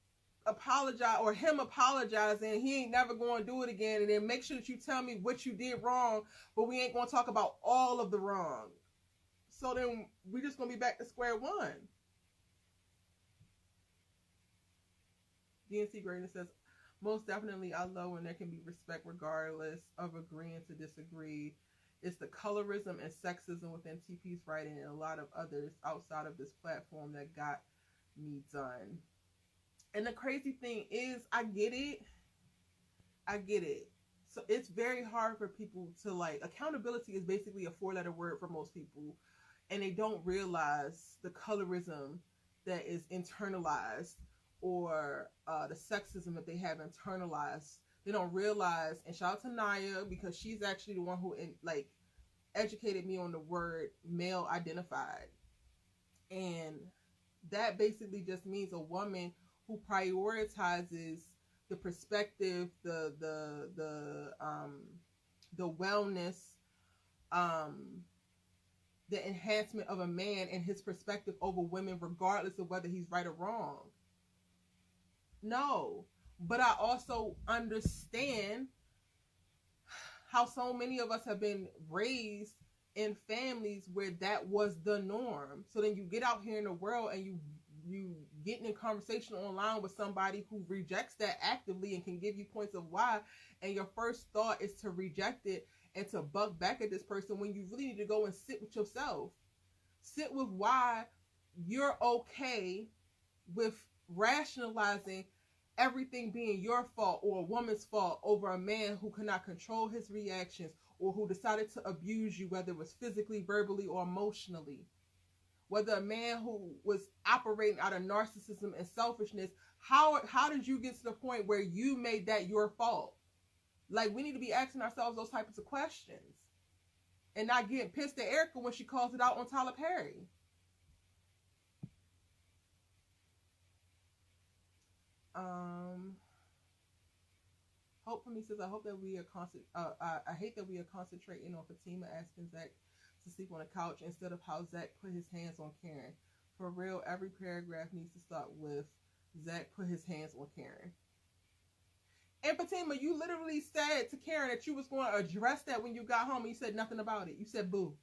apologize or him apologizing. He ain't never going to do it again. And then make sure that you tell me what you did wrong, but we ain't going to talk about all of the wrong. So then we just going to be back to square one. DNC Greatness says, most definitely I love when there can be respect regardless of agreeing to disagree. It's the colorism and sexism within TP's writing and a lot of others outside of this platform that got me done. And the crazy thing is, I get it. So it's very hard for people to, like, accountability is basically a 4-letter word for most people. And they don't realize the colorism that is internalized or the sexism that they have internalized. They don't realize, and shout out to Naya, because she's actually the one who educated me on the word male identified. And that basically just means a woman who prioritizes the perspective, the wellness, the enhancement of a man and his perspective over women, regardless of whether he's right or wrong. No, but I also understand how so many of us have been raised in families where that was the norm. So then you get out here in the world and you get in a conversation online with somebody who rejects that actively and can give you points of why, and your first thought is to reject it and to buck back at this person when you really need to go and sit with yourself. Sit with why you're okay with rationalizing everything being your fault or a woman's fault over a man who cannot control his reactions or who decided to abuse you, whether it was physically, verbally, or emotionally. Whether a man who was operating out of narcissism and selfishness, how did you get to the point where you made that your fault? Like, we need to be asking ourselves those types of questions and not getting pissed at Erica when she calls it out on Tyler Perry. Hope for me says, I hope that we are I hate that we are concentrating on Fatima asking Zach to sleep on the couch instead of how Zach put his hands on Karen. For real, every paragraph needs to start with Zach put his hands on Karen. And Fatima, you literally said to Karen that you was going to address that when you got home, and you said nothing about it. You said boo.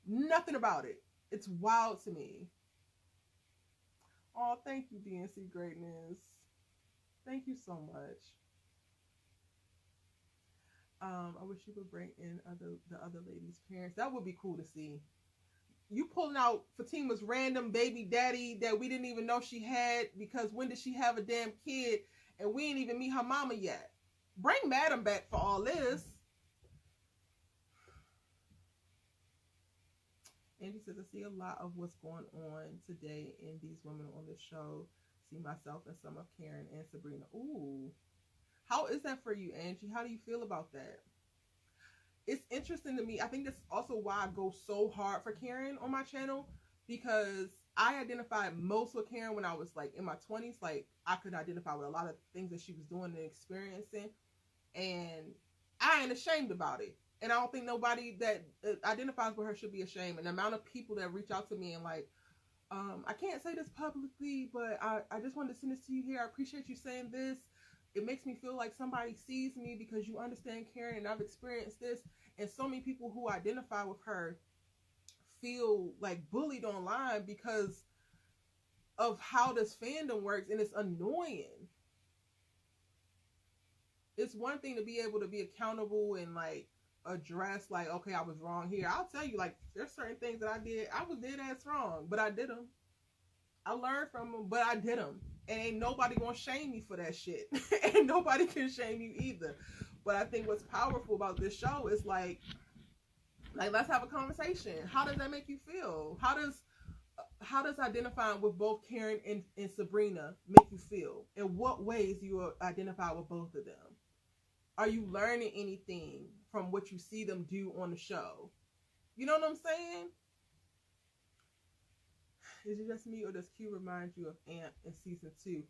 Nothing about it. It's wild to me. Oh, thank you, DNC Greatness. Thank you so much. I wish you would bring in the other ladies' parents. That would be cool to see. you pulling out Fatima's random baby daddy that we didn't even know she had, because when did she have a damn kid and we ain't even meet her mama yet? Bring Madam back for all this. Andy says, I see a lot of what's going on today in these women on the show. See myself and some of Karen and Sabrina. Ooh. How is that for you, Angie? How do you feel about that? It's interesting to me. I think that's also why I go so hard for Karen on my channel, because I identified most with Karen when I was like in my 20s. Like, I could identify with a lot of things that she was doing and experiencing, and I ain't ashamed about it. And I don't think nobody that identifies with her should be ashamed. And the amount of people that reach out to me and like, I can't say this publicly, but I just wanted to send this to you here. I appreciate you saying this. It makes me feel like somebody sees me because you understand Karen and I've experienced this. And so many people who identify with her feel like bullied online because of how this fandom works, and it's annoying. It's one thing to be able to be accountable and like address like, okay, I was wrong here. I'll tell you, like, there's certain things that I did. I was dead ass wrong, but I did them. I learned from them, but I did them. And ain't nobody gonna shame me for that shit. And nobody can shame you either. But I think what's powerful about this show is like let's have a conversation. How does that make you feel? How does identifying with both Karen and Sabrina make you feel? In what ways do you identify with both of them? Are you learning anything from what you see them do on the show? You know what I'm saying? Is it just me, or does Q remind you of Ant in season 2?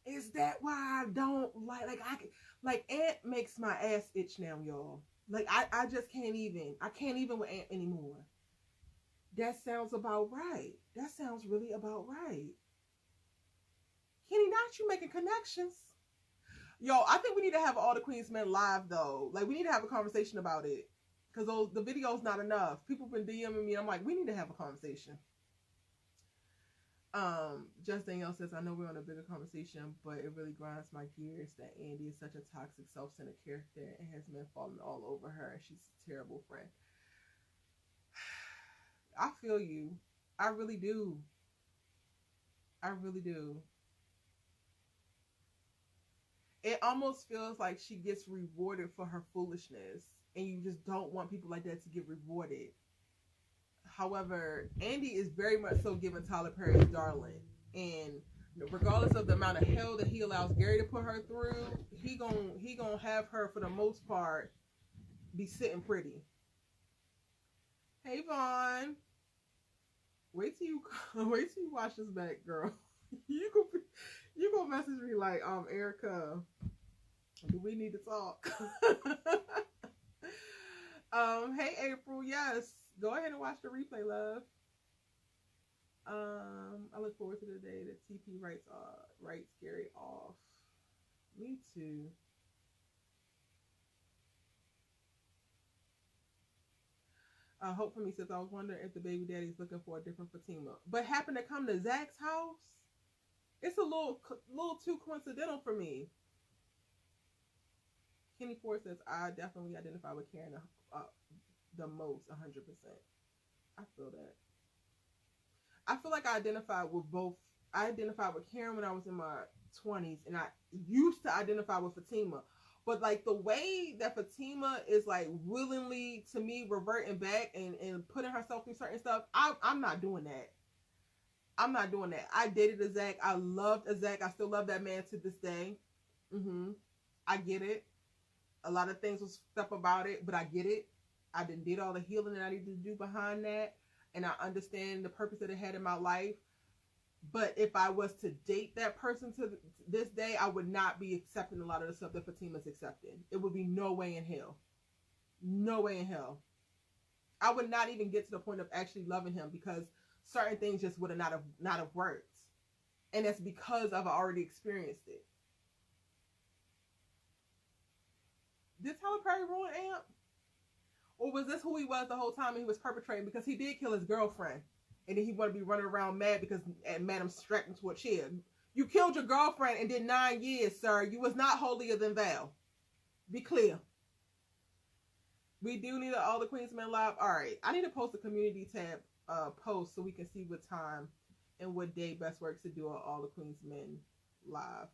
Is that why I don't like Ant makes my ass itch now, y'all. Like I just can't even. I can't even with Ant anymore. That sounds about right. That sounds really about right. Kenny, not you making connections. Yo, I think we need to have All the Queens Men live though. Like, we need to have a conversation about it. Because the video's not enough. People been DMing me. I'm like, we need to have a conversation. Just Danielle says, I know we're on a bigger conversation, but it really grinds my gears that Andy is such a toxic, self-centered character and has men falling all over her, and she's a terrible friend. I feel you. I really do. I really do. It almost feels like she gets rewarded for her foolishness, and you just don't want people like that to get rewarded. However, Andy is very much so giving Tyler Perry's darling, and regardless of the amount of hell that he allows Gary to put her through, he gonna have her for the most part be sitting pretty. Hey Vaughn, wait till you watch this back, girl. you gonna message me like, Erica, do we need to talk? Hey April, yes. Go ahead and watch the replay, love. I look forward to the day that TP writes Gary off. Me too. Hope for me says, I was wondering if the baby daddy's looking for a different Fatima, but happened to come to Zach's house. It's a little too coincidental for me. Kenny Ford says, I definitely identify with Karen the most, 100%. I feel that. I feel like I identified with both. I identified with Karen when I was in my 20s, and I used to identify with Fatima. But like the way that Fatima is like willingly to me reverting back and putting herself through certain stuff, I'm not doing that. I'm not doing that. I dated a Zach. I loved a Zach. I still love that man to this day. I get it. A lot of things was stuff about it, but I get it. I did all the healing that I needed to do behind that, and I understand the purpose that it had in my life. But if I was to date that person to this day, I would not be accepting a lot of the stuff that Fatima's accepting. It would be no way in hell. No way in hell. I would not even get to the point of actually loving him, because certain things just would have not have worked. And that's because I've already experienced it. Did Tyler Perry ruin Amp? Or was this who he was the whole time and he was perpetrating? Because he did kill his girlfriend. And then he wanted to be running around mad because Madam strapped him to a chair. You killed your girlfriend and did 9 years, sir. You was not holier than thou. Be clear. We do need an All the Queens Men live. All right, I need to post a community tab post so we can see what time and what day best works to do an All the Queens Men live.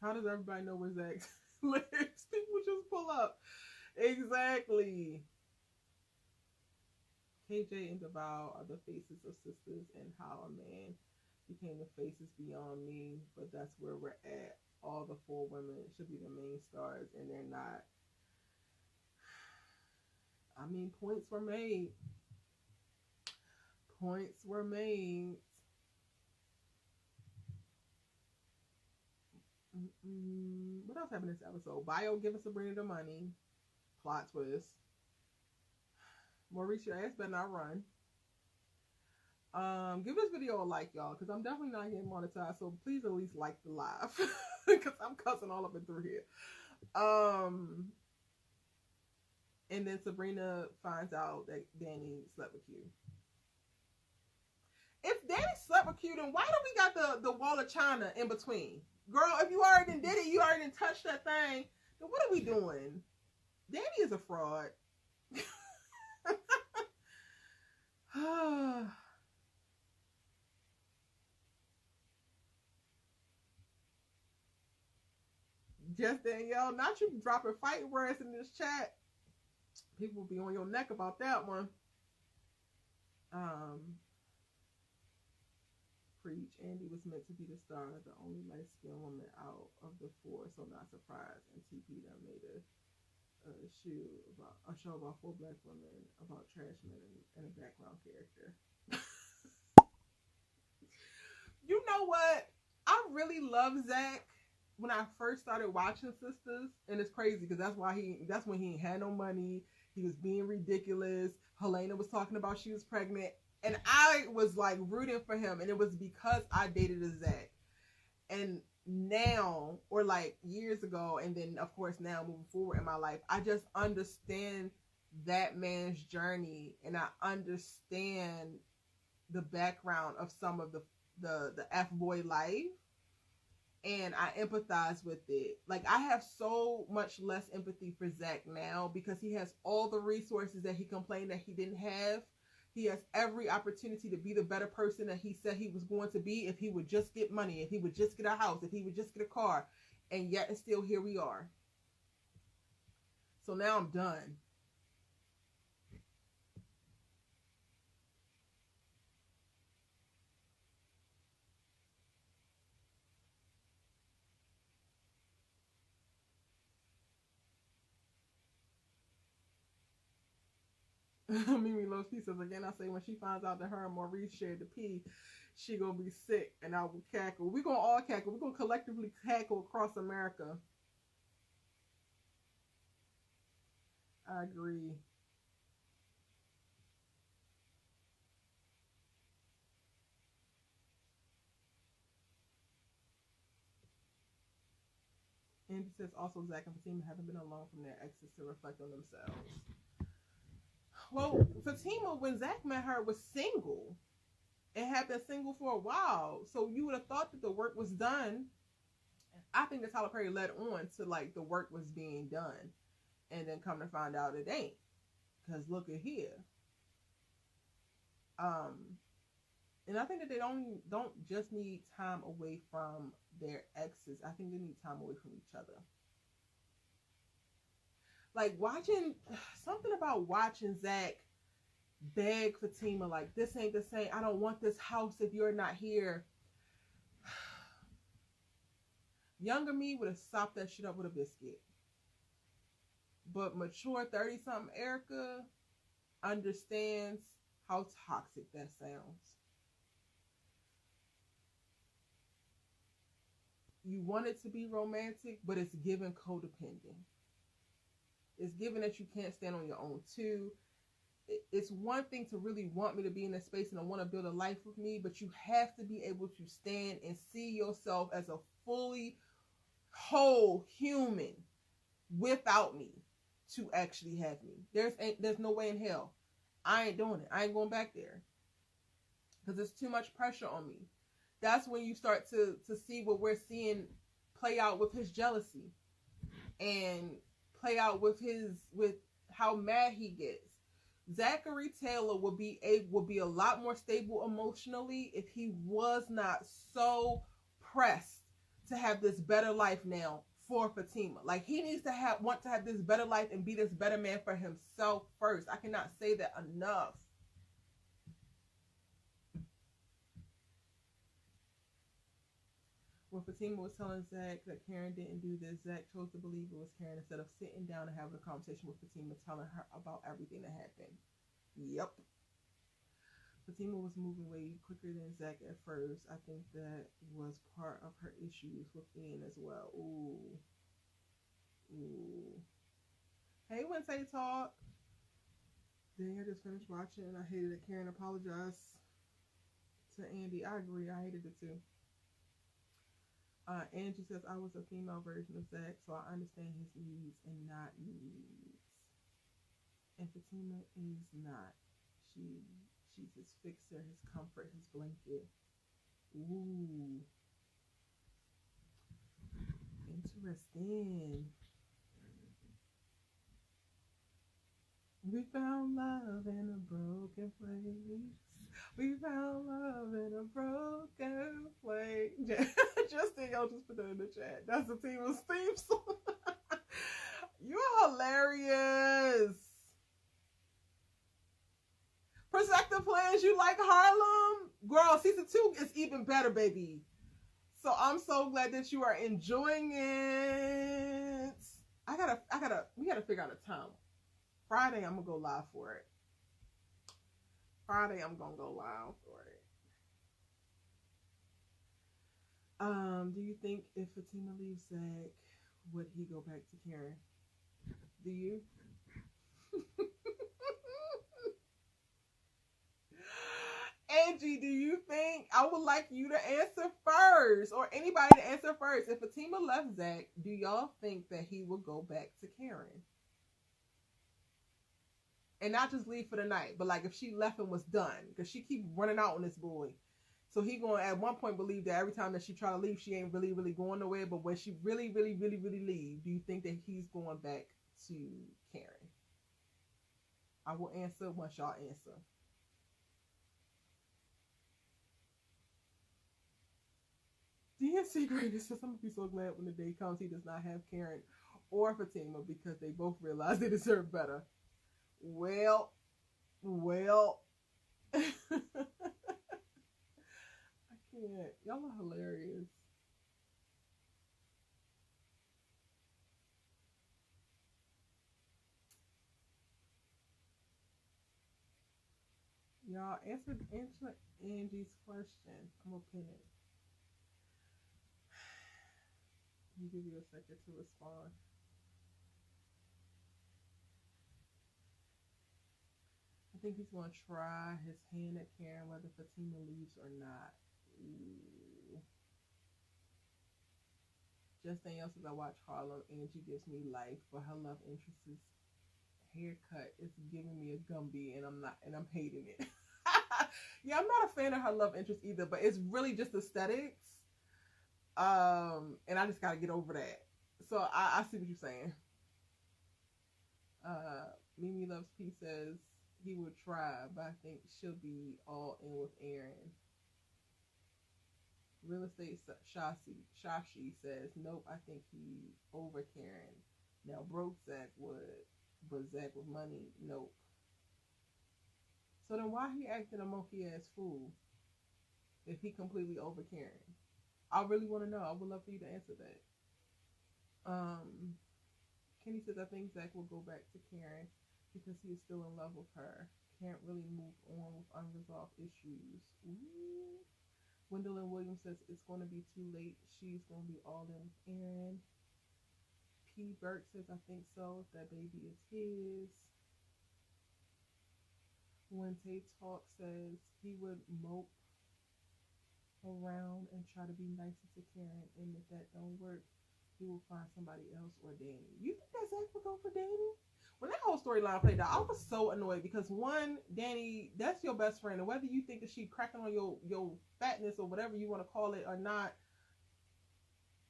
How does everybody know where Zach lives? People just pull up. Exactly. KJ and Deval are the faces of sisters, and how a man became the faces beyond me, but that's where we're at. All the 4 women should be the main stars, and they're not. I mean, points were made. Points were made. What else happened in this episode? Bio giving Sabrina the money. Plot twist. Maurice, your ass better not run. Give this video a like, y'all, because I'm definitely not getting monetized, so please at least like the live, because I'm cussing all up and through here. And then Sabrina finds out that Danny slept with Q. If Danny slept with Q, then why do we got the wall of China in between? Girl, if you already did it, you already touched that thing, then what are we doing? Danny is a fraud. Just Danielle, not you dropping fight words in this chat. People will be on your neck about that one. Preach. Andy was meant to be the star, the only light-skinned woman out of the 4, so not surprised. And TP done made a show about 4 black women about trash men and a background character. You know what? I really love Zach. When I first started watching Sisters, and it's crazy because that's when he ain't had no money. He was being ridiculous. Helena was talking about she was pregnant, and I was like rooting for him, and it was because I dated a Zach. And now, or like years ago, and then of course now moving forward in my life, I just understand that man's journey, and I understand the background of some of the F-boy life. And I empathize with it. Like, I have so much less empathy for Zach now because he has all the resources that he complained that he didn't have. He has every opportunity to be the better person that he said he was going to be if he would just get money, if he would just get a house, if he would just get a car. And yet, and still, here we are. So now I'm done. Mimi loves pieces. Again, I say when she finds out that her and Maurice shared the pee, she gonna be sick, and I will cackle. We gonna all cackle. We gonna collectively cackle across America. I agree. And it says also Zach and Fatima haven't been alone from their exes to reflect on themselves. Well, Fatima, when Zach met her, was single and had been single for a while. So you would have thought that the work was done. I think that Tyler Perry led on to like the work was being done. And then come to find out it ain't. Because look at here. And I think that they don't just need time away from their exes. I think they need time away from each other. Like something about watching Zach beg Fatima, like, this ain't the same. I don't want this house if you're not here. Younger me would have sopped that shit up with a biscuit. But mature 30-something Erica understands how toxic that sounds. You want it to be romantic, but it's given codependent. It's given that you can't stand on your own too. It's one thing to really want me to be in this space and I want to build a life with me, but you have to be able to stand and see yourself as a fully whole human without me to actually have me. There's no way in hell. I ain't doing it. I ain't going back there because there's too much pressure on me. That's when you start to see what we're seeing play out with his jealousy. and play out with how mad he gets. Zachary Taylor would be a lot more stable emotionally if he was not so pressed to have this better life now for Fatima. Like, he needs to want to have this better life and be this better man for himself first. I cannot say that enough. When Fatima was telling Zach that Karen didn't do this, Zach chose to believe it was Karen instead of sitting down and having a conversation with Fatima, telling her about everything that happened. Yep. Fatima was moving way quicker than Zach at first. I think that was part of her issues with Ian as well. Ooh. Hey, Wednesday Talk. Dang, I just finished watching and I hated that Karen apologized to Andy. I agree. I hated it too. Angie says, I was a female version of Zach, so I understand his needs and not needs. And Fatima is not. She's his fixer, his comfort, his blanket. Ooh. Interesting. We found love in a broken place. We found love in a broken place. Justin, y'all just put that in the chat. That's the team's theme song. You're hilarious. Perspective plans, you like Harlem? Girl, season 2 is even better, baby. So I'm so glad that you are enjoying it. We gotta figure out a time. Friday, I'm gonna go live for it. Do you think if Fatima leaves Zach, would he go back to Karen? Do you? Angie, do you think? I would like you to answer first, or anybody to answer first. If Fatima left Zach, do y'all think that he would go back to Karen? And not just leave for the night, but like if she left and was done, because she keep running out on this boy. So he gonna at one point believe that every time that she try to leave, she ain't really going nowhere. But when she really leave, do you think that he's going back to Karen? I will answer once y'all answer. DNC Greatness says, I'm gonna be so glad when the day comes he does not have Karen or Fatima because they both realize they deserve better. Well. I can't. Y'all are hilarious. Y'all answer Angie's question. I'm gonna pin it. Let me give you a second to respond. I think he's going to try his hand at Karen whether Fatima leaves or not. Ooh. Justin else as I watch Harlem, Angie gives me life, but her love interest's haircut is giving me a Gumby, and I'm hating it. Yeah, I'm not a fan of her love interest either, but it's really just aesthetics. And I just gotta get over that. So I see what you're saying. Mimi Loves Peace says he would try, but I think she'll be all in with Aaron. Real Estate Shashi says, nope, I think he's over Karen. Now broke Zach would, but Zach with money, nope. So then why he acting a monkey ass fool if he completely over Karen? I really want to know. I would love for you to answer that. Kenny says, I think Zach will go back to Karen because he is still in love with her. Can't really move on with unresolved issues. Ooh. Gwendolyn Williams says, it's going to be too late. She's going to be all in with Aaron. P. Burke says, I think so. If that baby is his. When Tate Talk says he would mope around and try to be nicer to Karen, and if that don't work, he will find somebody else or Danny. You think that Zach would go for Danny? When that whole storyline played out, I was so annoyed because one, Danny, that's your best friend, and whether you think that she cracking on your fatness or whatever you want to call it or not,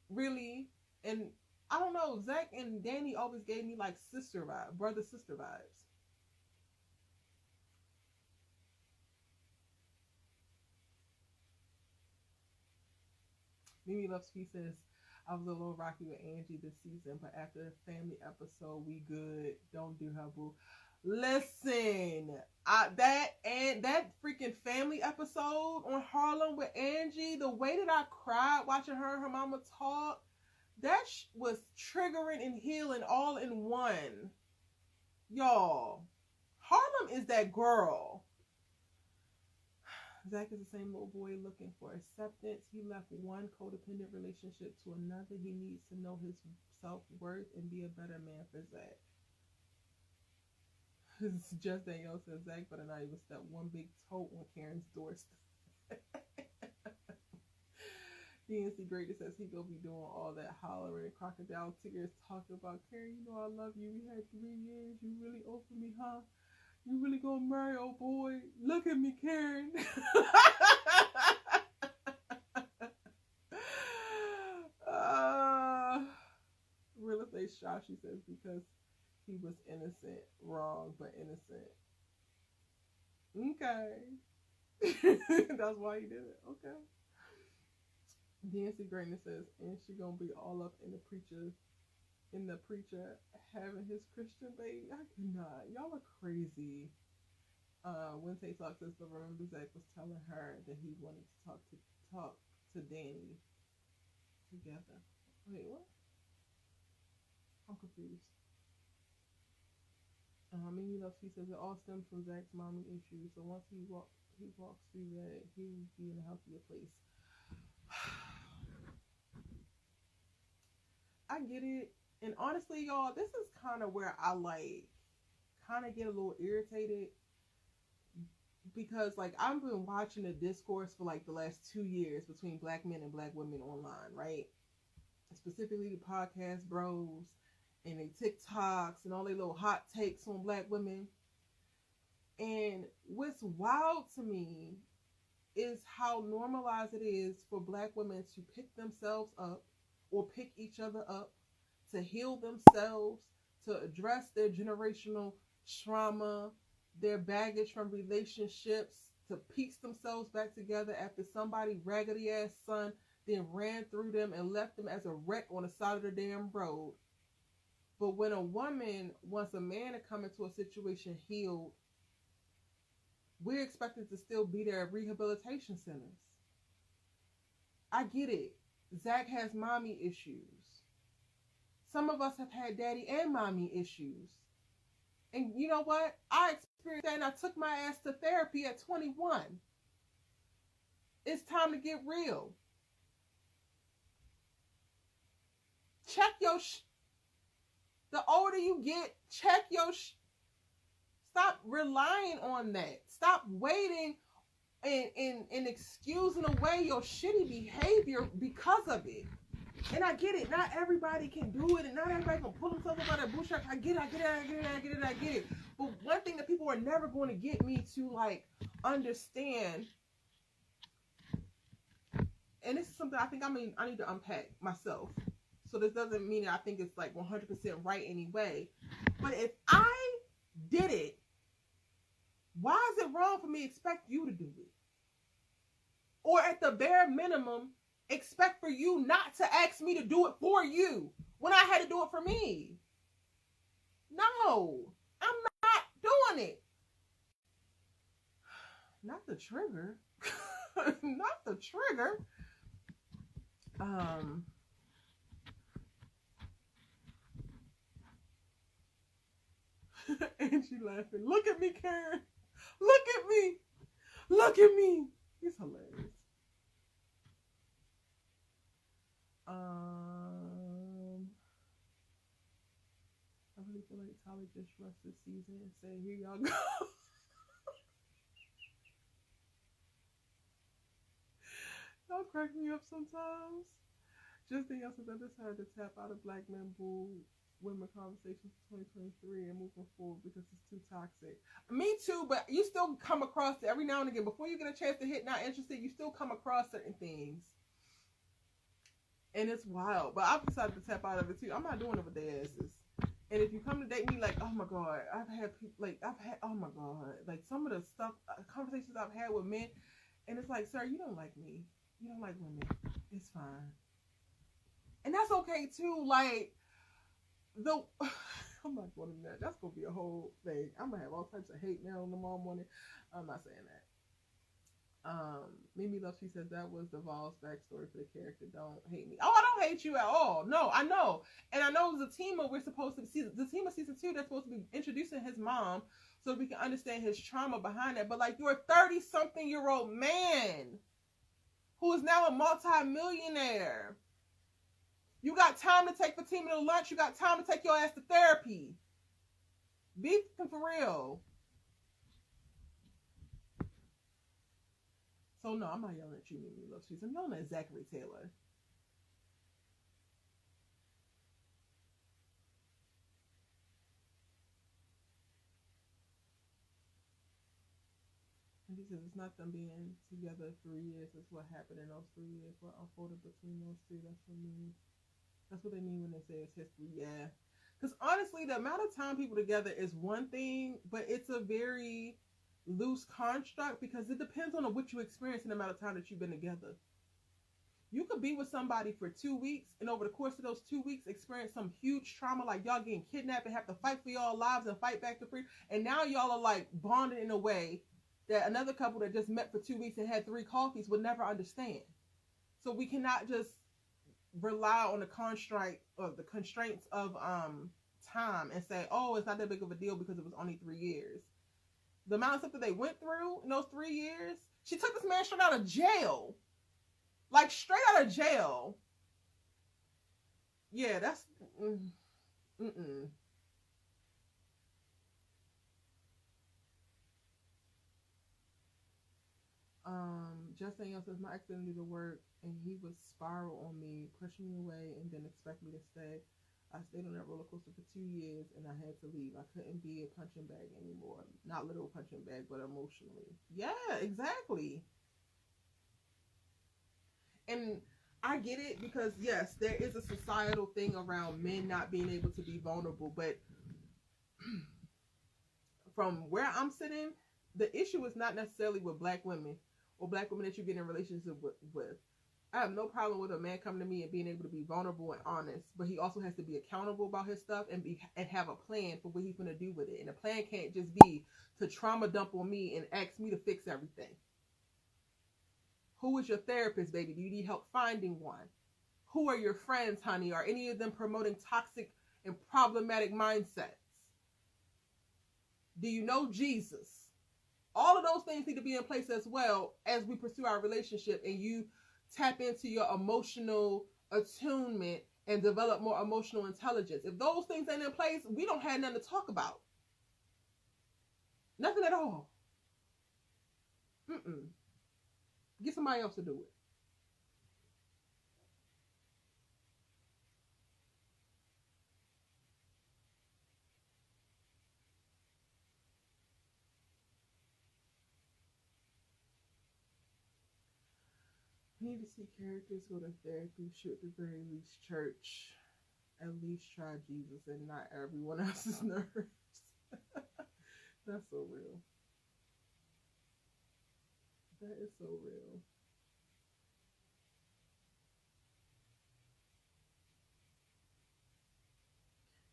really, and I don't know. Zach and Danny always gave me like sister vibe, brother sister vibes. Mimi Loves Peace says, I was a little rocky with Angie this season, but after the family episode, we good. Don't do her, boo. Listen, that freaking family episode on Harlem with Angie, the way that I cried watching her and her mama talk, that was triggering and healing all in one. Y'all, Harlem is that girl. Zach is the same little boy looking for acceptance. He left one codependent relationship to another. He needs to know his self-worth and be a better man for Zach. It's just Danielle says Zach better not even step one big toe on Karen's doorstep. DNC Greatness says he gonna be doing all that hollering, crocodile tears, talking about Karen. You know I love you. We had 3 years. You really owe for me, huh? You really gonna marry old boy? Look at me, Karen. Real estate Shashi says because he was innocent, wrong but innocent. Okay. That's why he did it. Okay. DNC Greatness says, and she gonna be all up in the preacher having his Christian baby. I cannot. Y'all are crazy. Wednesday Talk says, but remember Zach was telling her that he wanted to talk to Danny together. Wait, what? I'm confused. Mimi Loves He says it all stems from Zach's mommy issues. So once he walks through that, he will be in a healthier place. I get it. And honestly, y'all, this is kind of where I kind of get a little irritated because I've been watching the discourse for the last 2 years between black men and black women online, right? Specifically the podcast bros and they TikToks and all their little hot takes on black women. And what's wild to me is how normalized it is for black women to pick themselves up or pick each other up, to heal themselves, to address their generational trauma, their baggage from relationships, to piece themselves back together after somebody raggedy ass son then ran through them and left them as a wreck on the side of the damn road. But when a woman wants a man to come into a situation healed, we're expected to still be there at rehabilitation centers. I get it. Zach has mommy issues. Some of us have had daddy and mommy issues. And you know what? I experienced that and I took my ass to therapy at 21. It's time to get real. Check your the older you get, check your stop relying on that. Stop waiting and excusing away your shitty behavior because of it. And I get it. Not everybody can do it, and not everybody can pull themselves up out of their bootstraps. I get it. But one thing that people are never going to get me to understand, and this is something I need to unpack myself. So this doesn't mean that I think it's 100% right anyway. But if I did it, why is it wrong for me to expect you to do it? Or at the bare minimum, expect for you not to ask me to do it for you when I had to do it for me. No, I'm not doing it. Not the trigger. Not the trigger. And she laughing. Look at me, Karen. Look at me. Look at me. He's hilarious. I really feel like Tyler just rushed this season and said, here y'all go. Y'all crack me up sometimes. Just the answers I decided to tap out of Black Men Bull Women Conversations for 2023 and moving forward because it's too toxic. Me too, but you still come across it every now and again. Before you get a chance to hit not interested, you still come across certain things. And it's wild. But I've decided to tap out of it too. I'm not doing it with their asses. And if you come to date me, like, oh my God, oh my God, like some of the stuff, conversations I've had with men, and it's like, sir, you don't like me. You don't like women. It's fine. And that's okay too. Like, I'm not going to that. That's going to be a whole thing. I'm going to have all types of hate mail tomorrow morning. I'm not saying that. Mimi Love, she says that was the Vols backstory for the character. Don't hate me. Oh, I don't hate you at all. No, I know. And I know Zatima, we're supposed to see Zatima season 2, they're supposed to be introducing his mom so we can understand his trauma behind it. But like, you're a 30-something-year-old man who is now a multi-millionaire. You got time to take Fatima to lunch. You got time to take your ass to therapy. Be for real. So no, I'm not yelling at you, Mimi Love. I'm yelling at Zachary Taylor. And he says it's not them being together 3 years. It's what happened in those 3 years. What unfolded between those two. That's what they mean. That's what they mean when they say it's history. Yeah. Because honestly, the amount of time people together is one thing, but it's a very loose construct because it depends on what you experience in the amount of time that you've been together. You could be with somebody for 2 weeks and over the course of those 2 weeks experience some huge trauma, like y'all getting kidnapped and have to fight for y'all lives and fight back to freedom, and now y'all are like bonded in a way that another couple that just met for 2 weeks and had 3 coffees would never understand. So we cannot just rely on the constraints of time and say, oh, it's not that big of a deal because it was only 3 years. The amount of stuff that they went through in those 3 years, she took this man straight out of jail. Like, straight out of jail. Yeah, that's... Justin Young says, my ex didn't do the work, and he would spiral on me, pushing me away, and then expect me to stay. I stayed on that roller coaster for 2 years, and I had to leave. I couldn't be a punching bag anymore. Not literal punching bag, but emotionally. Yeah, exactly. And I get it because, yes, there is a societal thing around men not being able to be vulnerable. But from where I'm sitting, the issue is not necessarily with black women or black women that you get in relationship with. I have no problem with a man coming to me and being able to be vulnerable and honest, but he also has to be accountable about his stuff and have a plan for what he's going to do with it. And the plan can't just be to trauma dump on me and ask me to fix everything. Who is your therapist, baby? Do you need help finding one? Who are your friends, honey? Are any of them promoting toxic and problematic mindsets? Do you know Jesus? All of those things need to be in place as well as we pursue our relationship and you tap into your emotional attunement and develop more emotional intelligence. If those things ain't in place, we don't have nothing to talk about. Nothing at all. Get somebody else to do it. We need to see characters go to therapy, shoot at the very least church. At least try Jesus and not everyone else's nerves. That's so real. That is so real.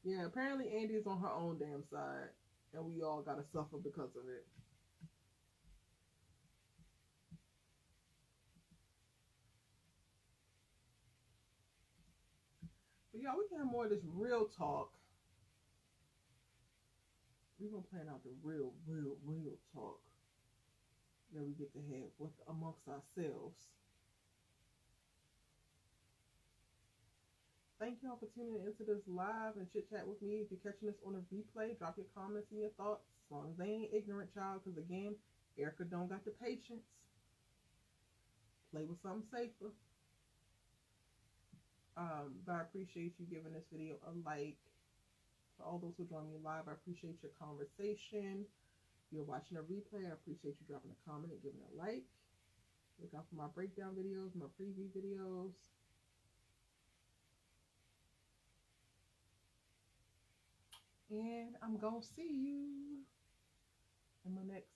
Yeah, apparently Andy's on her own damn side, and we all gotta suffer because of it. But y'all, we can have more of this real talk. We're gonna plan out the real talk that we get to have with amongst ourselves. Thank y'all for tuning into this live and chit chat with me. If you're catching this on a replay, drop your comments and your thoughts. As long as they ain't ignorant, child, because again, Erica don't got the patience. Play with something safer. But I appreciate you giving this video a like. For all those who join me live, I appreciate your conversation. If you're watching a replay, I appreciate you dropping a comment and giving a like. Look out for my breakdown videos, my preview videos. And I'm going to see you in my next